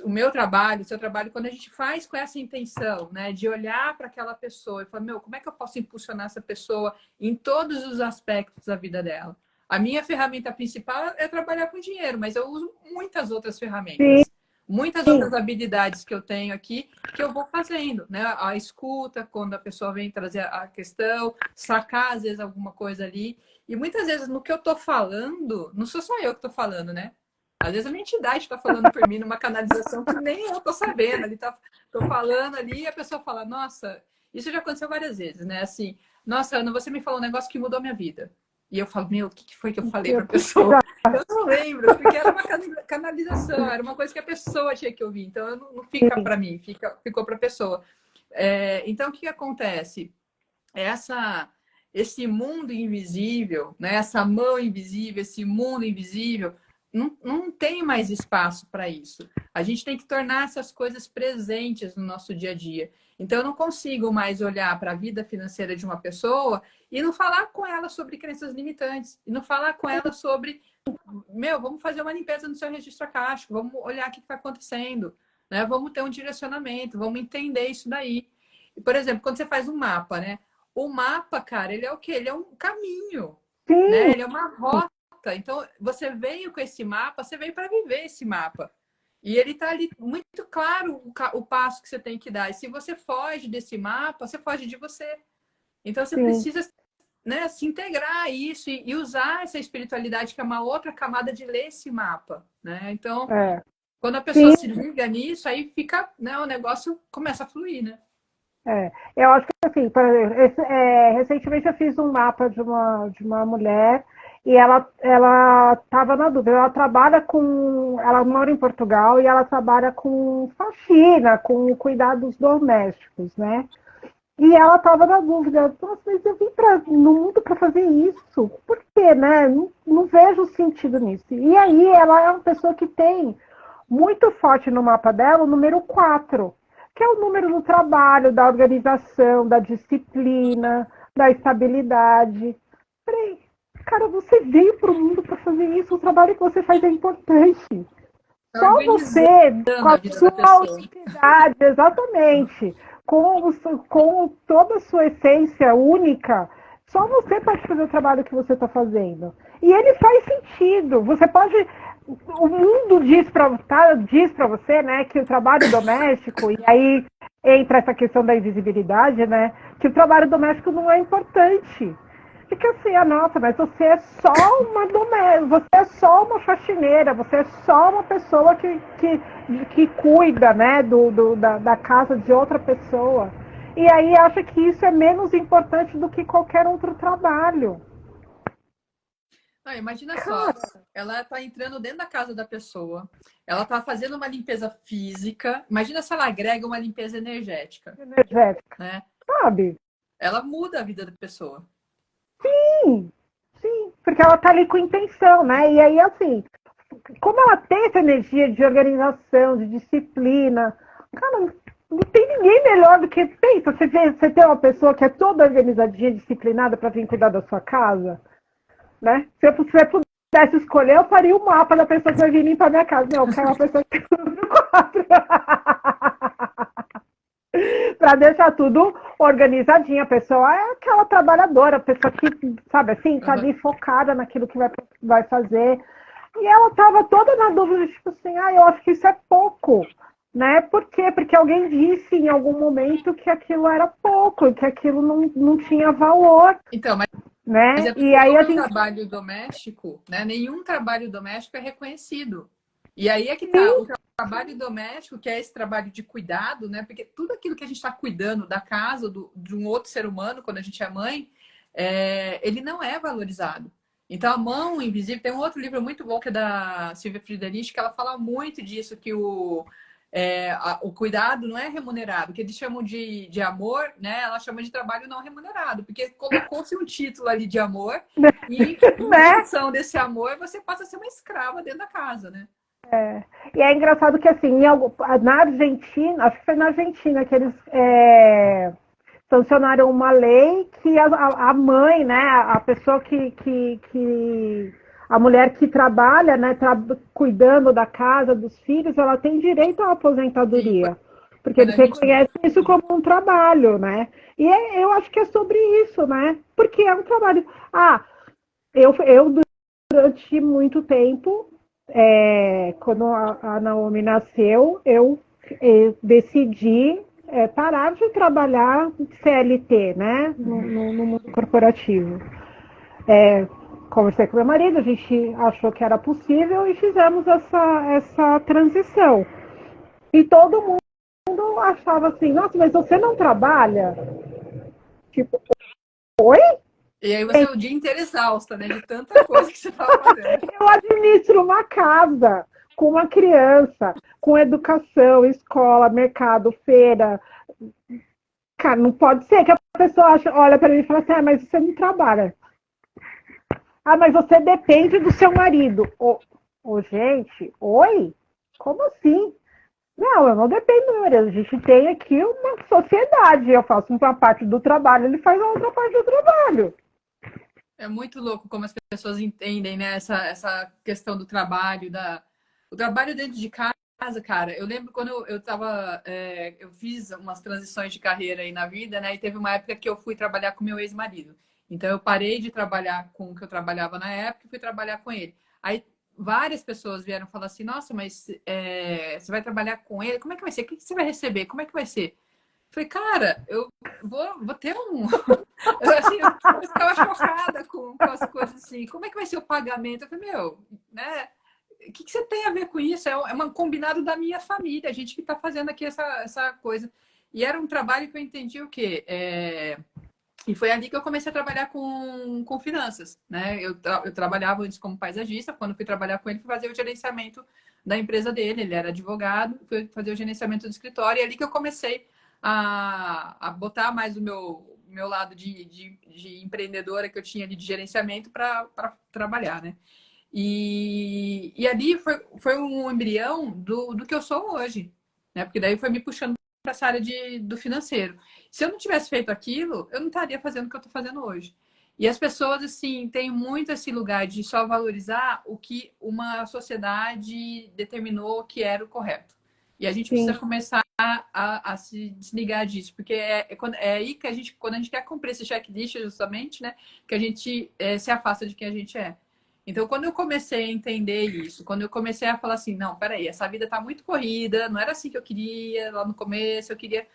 o meu trabalho, o seu trabalho, quando a gente faz com essa intenção, né, de olhar para aquela pessoa e falar, como é que eu posso impulsionar essa pessoa em todos os aspectos da vida dela? A minha ferramenta principal é trabalhar com dinheiro, mas eu uso muitas outras ferramentas, muitas outras habilidades que eu tenho aqui que eu vou fazendo, né? A escuta, quando a pessoa vem trazer a questão, sacar às vezes alguma coisa ali. E muitas vezes no que eu estou falando, não sou só eu que estou falando, né? Às vezes a minha entidade está falando por mim numa canalização que nem eu estou sabendo. Estou falando ali e a pessoa fala, nossa, isso já aconteceu várias vezes, né? Assim, nossa, Ana, você me falou um negócio que mudou minha vida. E eu falo, o que foi que eu falei para a pessoa? Eu não lembro, porque era uma canalização, era uma coisa que a pessoa tinha que ouvir. Então, não fica para mim, ficou para a pessoa. Então, o que acontece? Esse mundo invisível, né? Essa mão invisível, esse mundo invisível, não tem mais espaço para isso. A gente tem que tornar essas coisas presentes no nosso dia a dia. Então, eu não consigo mais olhar para a vida financeira de uma pessoa e não falar com ela sobre crenças limitantes, e não falar com ela sobre, vamos fazer uma limpeza no seu registro acástico, vamos olhar o que está acontecendo, né? Vamos ter um direcionamento, vamos entender isso daí. E, por exemplo, quando você faz um mapa, né? O mapa, cara, ele é o quê? Ele é um caminho, né? Ele é uma rota. Então, você veio com esse mapa, você veio para viver esse mapa. E ele está ali muito claro o passo que você tem que dar. E se você foge desse mapa, você foge de você. Então, você precisa, né, se integrar a isso e usar essa espiritualidade, que é uma outra camada de ler esse mapa. Né? Então, quando a pessoa se liga nisso, aí fica, né, o negócio começa a fluir, né? Eu acho que assim, recentemente eu fiz um mapa de uma mulher e ela estava na dúvida. Ela mora em Portugal e ela trabalha com faxina, com cuidados domésticos, né? E ela estava na dúvida, nossa, mas eu vim no mundo para fazer isso, por quê, né? Não vejo sentido nisso. E aí ela é uma pessoa que tem muito forte no mapa dela o número 4, que é o número do trabalho, da organização, da disciplina, da estabilidade. Falei, cara, você veio para o mundo para fazer isso, o trabalho que você faz é importante. Tá Só você, com organizando a a vida da sua pessoa. autenticidade, exatamente, com toda a sua essência única, só você pode fazer o trabalho que você está fazendo. E ele faz sentido. Você pode. O mundo diz para você, né, que o trabalho doméstico, e aí entra essa questão da invisibilidade, né, que o trabalho doméstico não é importante. Fica assim, nossa, mas você é só uma doméstica, você é só uma faxineira, você é só uma pessoa que cuida, né, da casa de outra pessoa. E aí acha que isso é menos importante do que qualquer outro trabalho. Não, imagina só, Cara, ela tá entrando dentro da casa da pessoa, ela tá fazendo uma limpeza física, imagina se ela agrega uma limpeza energética, energética, né? sabe? Ela muda a vida da pessoa. Sim, sim, porque ela tá ali com intenção, né? E aí, assim, como ela tem essa energia de organização, de disciplina, cara, não tem ninguém melhor do que. Pensa, você tem uma pessoa que é toda organizadinha, disciplinada para vir cuidar da sua casa, né? Se eu pudesse escolher, eu faria o mapa da pessoa que vai vir limpar minha casa. Não, eu quero uma pessoa que no quadro. Para deixar tudo organizadinho. A pessoa é aquela trabalhadora, a pessoa que, sabe assim, tá Uhum. ali focada naquilo que vai fazer. E ela estava toda na dúvida, tipo assim, eu acho que isso é pouco. Né? Por quê? Porque alguém disse em algum momento que aquilo era pouco, que aquilo não tinha valor. Então, mas Né? é E porque aí a todo o gente. trabalho doméstico, né? Nenhum trabalho doméstico é reconhecido. E aí é que tá, Sim, o trabalho doméstico, que é esse trabalho de cuidado, né? Porque tudo aquilo que a gente está cuidando da casa de um outro ser humano, quando a gente é mãe, ele não é valorizado. Então, a mão invisível, tem um outro livro muito bom que é da Silvia Friderich, que ela fala muito disso, que o cuidado não é remunerado, que eles chamam de amor, né? Ela chama de trabalho não remunerado, porque colocou-se um título ali de amor e em né? função desse amor você passa a ser uma escrava dentro da casa, né? E é engraçado que, assim, na Argentina, acho que foi na Argentina que eles sancionaram uma lei que a mãe, né, a pessoa a mulher que trabalha, né, cuidando da casa, dos filhos, ela tem direito à Sim, aposentadoria. Porque foi na eles Argentina. reconhecem isso como um trabalho, né? E eu acho que é sobre isso, né? Porque é um trabalho. Eu durante muito tempo, quando a Naomi nasceu, eu decidi parar de trabalhar CLT, né, no mundo corporativo. Conversei com meu marido, a gente achou que era possível e fizemos essa transição. E todo mundo achava assim, nossa, mas você não trabalha? Tipo, oi? E aí você é o dia inteiro exausta, né? De tanta coisa que você estava fazendo. Eu administro uma casa com uma criança, com educação, escola, mercado, feira. Cara, não pode ser que a pessoa olha para mim e fala assim, mas você não trabalha. Mas você depende do seu marido. Gente, oi? Como assim? Não, eu não dependo do meu marido. A gente tem aqui uma sociedade. Eu faço uma parte do trabalho, ele faz a outra parte do trabalho. É muito louco como as pessoas entendem, né? Essa questão do trabalho, o trabalho dentro de casa, cara. Eu lembro quando eu fiz umas transições de carreira aí na vida, né? E teve uma época que eu fui trabalhar com meu ex-marido. Então eu parei de trabalhar com o que eu trabalhava na época e fui trabalhar com ele. Aí várias pessoas vieram falar assim: Nossa, mas você vai trabalhar com ele? Como é que vai ser? O que você vai receber? Como é que vai ser? Falei, cara, eu vou ter um. Assim, eu ficava chocada com as coisas assim. Como é que vai ser o pagamento? Eu falei, né? O que você tem a ver com isso? É um combinado da minha família, a gente que está fazendo aqui essa coisa. E era um trabalho que eu entendi o quê? E foi ali que eu comecei a trabalhar com finanças, né? Eu trabalhava antes como paisagista, quando fui trabalhar com ele, fui fazer o gerenciamento da empresa dele, ele era advogado, fui fazer o gerenciamento do escritório, e é ali que eu comecei a botar mais o meu lado de empreendedora que eu tinha ali de gerenciamento para trabalhar, né? E ali foi um embrião do que eu sou hoje, né? Porque daí foi me puxando para essa área do financeiro. Se eu não tivesse feito aquilo, eu não estaria fazendo o que eu estou fazendo hoje. E as pessoas, assim, têm muito esse lugar de só valorizar o que uma sociedade determinou que era o correto. E a gente precisa Sim. começar a se desligar disso, porque é aí que quando a gente quer cumprir esse checklist, justamente, né, que a gente se afasta de quem a gente é. Então, quando eu comecei a entender isso, quando eu comecei a falar assim, não, peraí, essa vida tá muito corrida, não era assim que eu queria lá no começo, eu queria,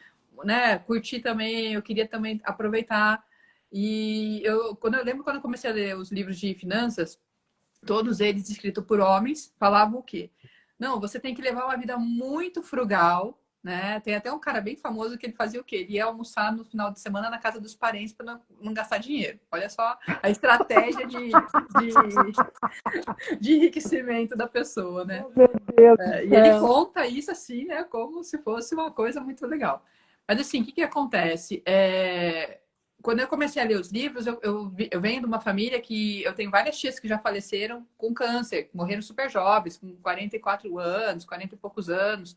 né, curtir também, eu queria também aproveitar. E eu lembro quando eu comecei a ler os livros de finanças, todos eles escritos por homens, falavam o quê? Não, você tem que levar uma vida muito frugal, né? Tem até um cara bem famoso que ele fazia o quê? Ele ia almoçar no final de semana na casa dos parentes para não gastar dinheiro. Olha só a estratégia de enriquecimento da pessoa, né? Meu Deus do E ele céu. conta isso assim, né? Como se fosse uma coisa muito legal. Mas assim, o que acontece? Quando eu comecei a ler os livros, eu venho de uma família que eu tenho várias tias que já faleceram com câncer, morreram super jovens, com 44 anos, 40 e poucos anos.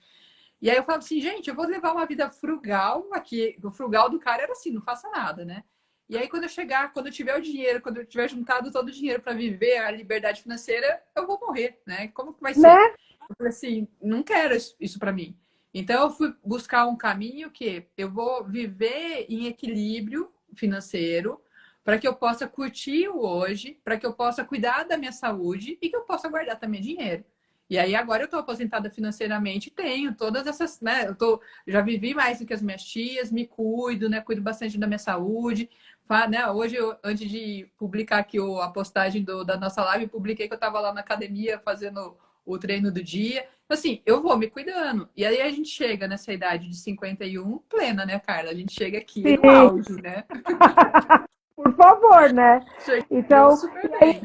E aí eu falo assim, gente, eu vou levar uma vida frugal aqui. O frugal do cara era assim, não faça nada, né? E aí quando eu tiver o dinheiro, quando eu tiver juntado todo o dinheiro para viver a liberdade financeira, eu vou morrer, né? Como que vai ser? Né? Eu falei assim, não quero isso para mim. Então eu fui buscar um caminho que eu vou viver em equilíbrio financeiro para que eu possa curtir o hoje, para que eu possa cuidar da minha saúde e que eu possa guardar também dinheiro. E aí agora eu estou aposentada financeiramente, tenho todas essas, né? Já vivi mais do que as minhas tias, me cuido, né? Cuido bastante da minha saúde. Né? Hoje, antes de publicar aqui a postagem da nossa live, publiquei que eu estava lá na academia fazendo o treino do dia. Assim, eu vou me cuidando. E aí a gente chega nessa idade de 51 plena, né, Carla? A gente chega aqui no Sim. auge, né? Por favor, né? Chegou Então, super bem.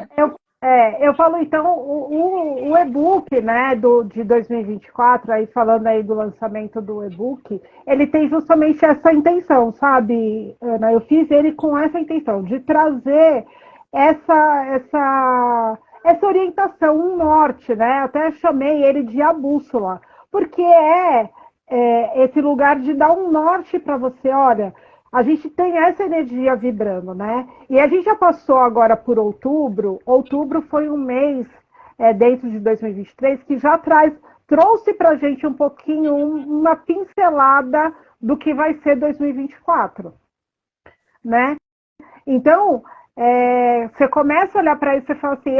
eu falo, então, o e-book, né, de 2024, aí falando aí do lançamento do e-book, ele tem justamente essa intenção, sabe, Ana? Eu fiz ele com essa intenção, de trazer essa orientação, um norte, né? Até chamei ele de a bússola, porque esse lugar de dar um norte para você, olha, a gente tem essa energia vibrando, né? E a gente já passou agora por outubro. Outubro foi um mês dentro de 2023 que já trouxe para a gente um pouquinho, uma pincelada do que vai ser 2024, né? Então, você começa a olhar para isso e fala assim,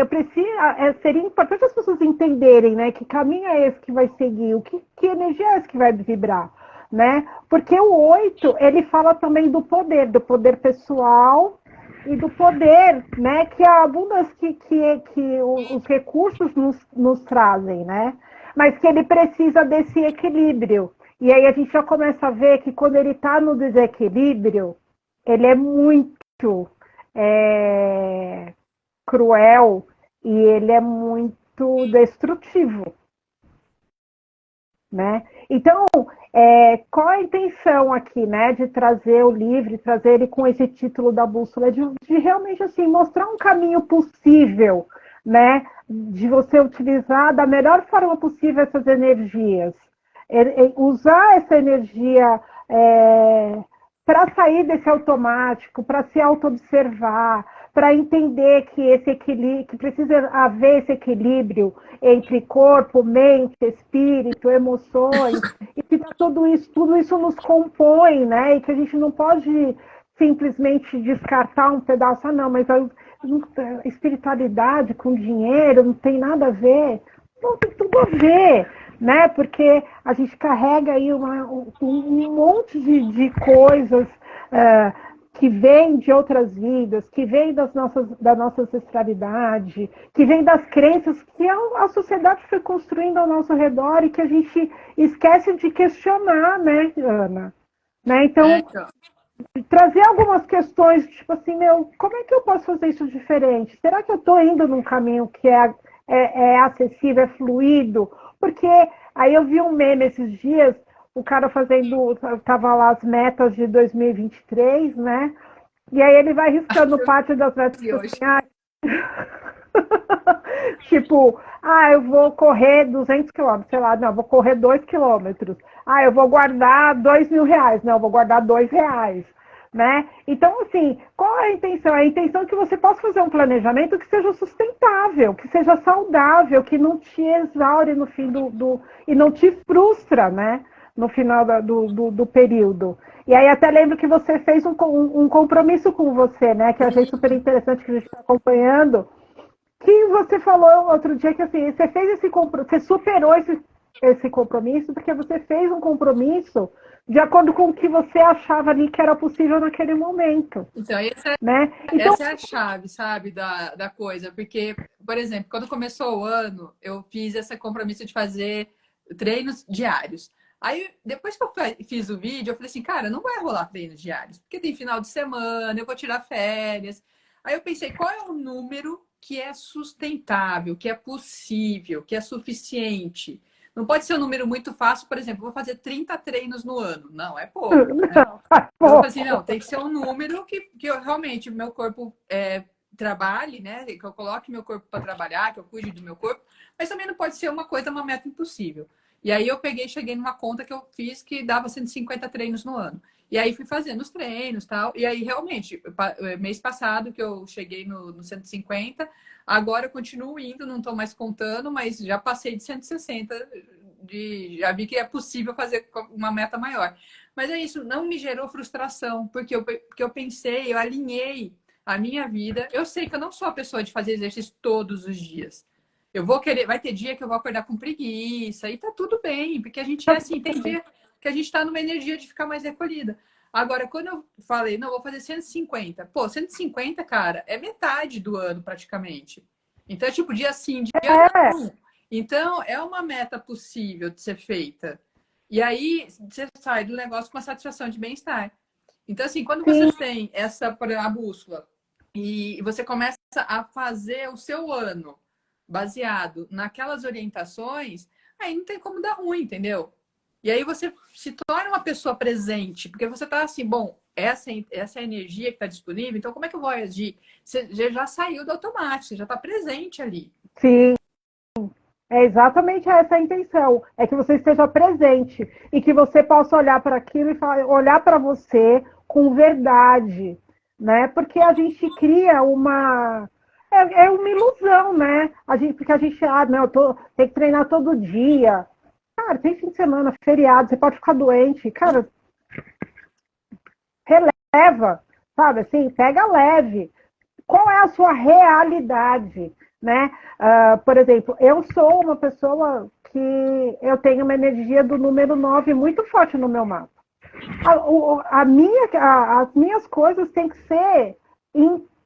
seria importante as pessoas entenderem, né, que caminho é esse que vai seguir, que energia é essa que vai vibrar, né? Porque o 8, ele fala também do poder pessoal e do poder, né, que a abundância que os recursos nos trazem, né? Mas que ele precisa desse equilíbrio. E aí a gente já começa a ver que quando ele está no desequilíbrio, ele é muito cruel e ele é muito destrutivo, né? Então, qual a intenção aqui, né, de trazer o livro, trazer ele com esse título da bússola, de realmente assim mostrar um caminho possível, né, de você utilizar da melhor forma possível essas energias, usar essa energia para sair desse automático, para se auto-observar, para entender que esse equilíbrio, que precisa haver esse equilíbrio entre corpo, mente, espírito, emoções, e que tudo isso nos compõe, né? E que a gente não pode simplesmente descartar um pedaço, não, mas a espiritualidade com dinheiro não tem nada a ver. Não, tem tudo a ver, né? Porque a gente carrega aí um monte de coisas que vêm de outras vidas, que vêm da nossa ancestralidade, que vêm das crenças que a sociedade foi construindo ao nosso redor e que a gente esquece de questionar, né, Ana? Né? Então, trazer algumas questões, tipo assim, como é que eu posso fazer isso diferente? Será que eu estou indo num caminho que é acessível, é fluido? Porque aí eu vi um meme esses dias, o cara tava lá as metas de 2023, né? E aí ele vai riscando parte das metas. Tipo, eu vou correr 200 quilômetros, sei lá, não, eu vou correr 2 quilômetros. Eu vou guardar R$2.000, não, eu vou guardar R$2. né? Então, assim, qual é a intenção? A intenção é que você possa fazer um planejamento que seja sustentável, que seja saudável, que não te exaure no fim e não te frustra, né? No final do período. E aí até lembro que você fez um compromisso com você, né? Que eu achei super interessante, que a gente está acompanhando, que você falou outro dia que assim, você fez esse compromisso, você superou esse compromisso, porque você fez um compromisso de acordo com o que você achava ali que era possível naquele momento. Então, Né? Então, essa é a chave, sabe, da coisa. Porque, por exemplo, quando começou o ano, eu fiz esse compromisso de fazer treinos diários. Aí, depois que eu fiz o vídeo, eu falei assim, cara, não vai rolar treinos diários, porque tem final de semana, eu vou tirar férias. Aí eu pensei, qual é o número que é sustentável, que é possível, que é suficiente? Não pode ser um número muito fácil, por exemplo, vou fazer 30 treinos no ano. Não, é pouco. Né? não, Eu falei assim, não, tem que ser um número que eu realmente, meu corpo trabalhe, né? Que eu coloque meu corpo para trabalhar, que eu cuide do meu corpo, mas também não pode ser uma meta impossível. E aí eu cheguei numa conta que eu fiz que dava 150 treinos no ano. E aí fui fazendo os treinos e tal. E aí, realmente, mês passado que eu cheguei no 150, agora eu continuo indo, não estou mais contando, mas já passei de 160, já vi que é possível fazer uma meta maior. Mas é isso, não me gerou frustração, porque eu pensei, eu alinhei a minha vida. Eu sei que eu não sou a pessoa de fazer exercício todos os dias. Eu vou querer, vai ter dia que eu vou acordar com preguiça e tá tudo bem, porque a gente é assim, tem dia que a gente tá numa energia de ficar mais recolhida. Agora, quando eu falei, não, vou fazer 150. Pô, 150, cara, é metade do ano praticamente. Então, é tipo, dia sim, dia não. Então, é uma meta possível de ser feita. E aí, você sai do negócio com uma satisfação de bem-estar. Então, assim, quando você tem a bússola e você começa a fazer o seu ano baseado naquelas orientações, aí não tem como dar ruim, entendeu? E aí você se torna uma pessoa presente, porque você tá assim, bom, essa é a energia que está disponível, então como é que eu vou agir? Você já saiu do automático, você já está presente ali. Sim, é exatamente essa a intenção, é que você esteja presente e que você possa olhar para aquilo e olhar para você com verdade, né? Porque a gente cria uma ilusão, né? Porque a gente, não, tem que treinar todo dia. Cara, tem fim de semana, feriado, você pode ficar doente. Cara, releva, sabe? Assim, pega leve. Qual é a sua realidade, né? Por exemplo, eu sou uma pessoa que eu tenho uma energia do número 9 muito forte no meu mapa. As minhas coisas têm que ser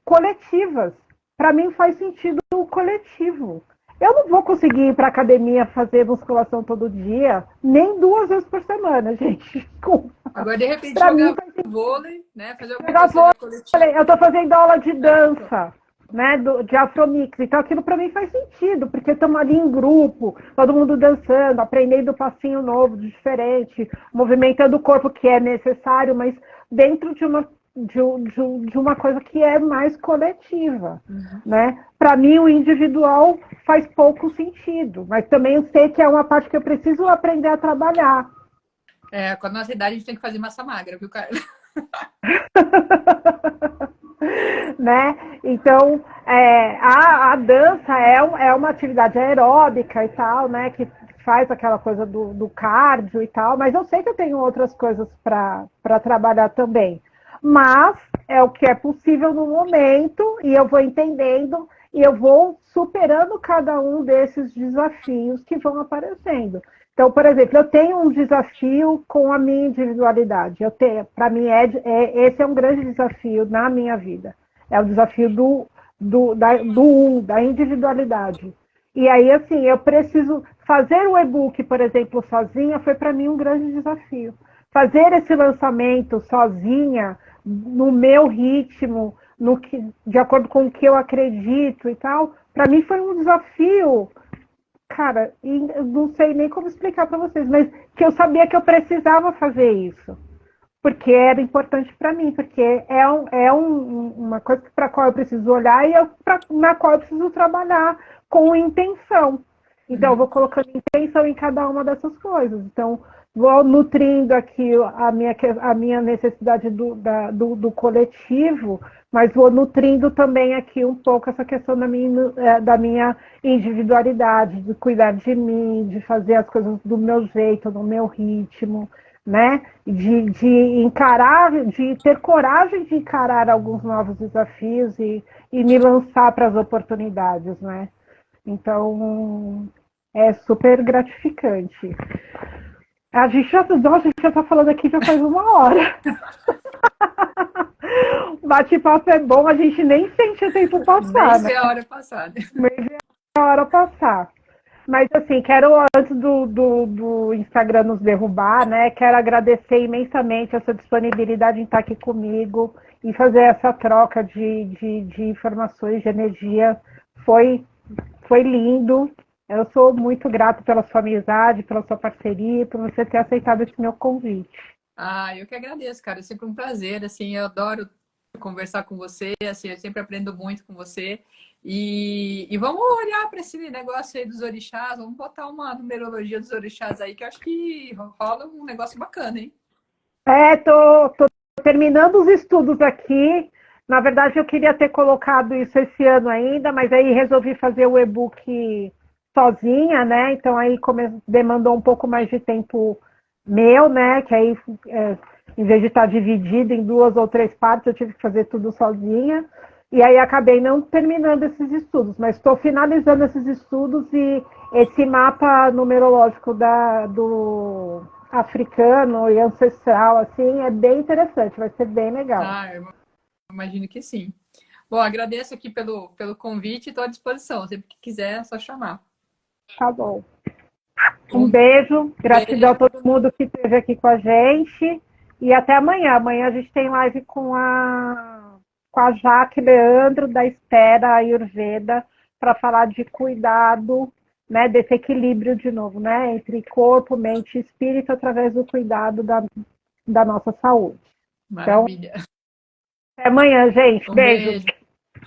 coletivas. Para mim faz sentido o coletivo. Eu não vou conseguir ir para academia fazer musculação todo dia, nem 2 vezes por semana, gente. Desculpa. Agora, de repente, jogar vôlei, né? Fazer alguma coisa coletiva. Eu estou fazendo aula de dança, né? De Afromix. Então, aquilo para mim faz sentido, porque estamos ali em grupo, todo mundo dançando, aprendendo passinho novo, diferente, movimentando o corpo que é necessário, mas dentro de uma coisa que é mais coletiva, né? Para mim, o individual faz pouco sentido, mas também eu sei que é uma parte que eu preciso aprender a trabalhar. Com a nossa idade, a gente tem que fazer massa magra, viu, cara? Né? Então, a dança é uma atividade aeróbica e tal, né? Que faz aquela coisa do cardio e tal, mas eu sei que eu tenho outras coisas para trabalhar também. Mas é o que é possível no momento e eu vou entendendo e eu vou superando cada um desses desafios que vão aparecendo. Então, por exemplo, eu tenho um desafio com a minha individualidade. Para mim, esse é um grande desafio na minha vida. É o desafio da individualidade. E aí, assim, eu preciso fazer o e-book, por exemplo, sozinha, foi para mim um grande desafio. Fazer esse lançamento sozinha, no meu ritmo, de acordo com o que eu acredito e tal, para mim foi um desafio, cara, e não sei nem como explicar para vocês, mas que eu sabia que eu precisava fazer isso, porque era importante para mim, porque uma coisa para a qual eu preciso olhar e na qual eu preciso trabalhar com intenção. Então, eu vou colocando intenção em cada uma dessas coisas. Então, vou nutrindo aqui a minha necessidade do coletivo, mas vou nutrindo também aqui um pouco essa questão da minha individualidade, de cuidar de mim, de fazer as coisas do meu jeito, no meu ritmo, né? De encarar, de ter coragem de encarar alguns novos desafios e me lançar para as oportunidades, né? Então, é super gratificante. A gente já está falando aqui já faz 1 hora. O bate-papo é bom, a gente nem sente o tempo passar, Nem né? vê a hora passada. Nem vê a hora passar. Mas, assim, quero, antes do Instagram nos derrubar, né? Quero agradecer imensamente essa disponibilidade em estar aqui comigo e fazer essa troca de informações, de energia. Foi lindo. Eu sou muito grato pela sua amizade, pela sua parceria, por você ter aceitado esse meu convite. Eu que agradeço, cara. É sempre um prazer, assim, eu adoro conversar com você, assim, eu sempre aprendo muito com você. E vamos olhar para esse negócio aí dos orixás, vamos botar uma numerologia dos orixás aí, que eu acho que rola um negócio bacana, hein? Tô terminando os estudos aqui. Na verdade, eu queria ter colocado isso esse ano ainda, mas aí resolvi fazer o e-book sozinha, né? Então aí demandou um pouco mais de tempo meu, né? Que aí, em vez de estar dividido em 2 ou 3 partes, eu tive que fazer tudo sozinha. E aí acabei não terminando esses estudos, mas estou finalizando esses estudos e esse mapa numerológico do africano e ancestral, assim, é bem interessante, vai ser bem legal. Eu imagino que sim. Bom, agradeço aqui pelo convite e estou à disposição. Sempre que quiser, é só chamar. Tá bom. Um beijo, gratidão a todo mundo que esteve aqui com a gente e até amanhã. Amanhã a gente tem live com a Jaque Leandro, da Espera Ayurveda, para falar de cuidado, né, desse equilíbrio de novo, né, entre corpo, mente e espírito, através do cuidado da nossa saúde. Maravilha. Então, até amanhã, gente. Um Beijo. beijo.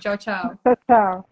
Tchau, tchau. Tchau, tchau.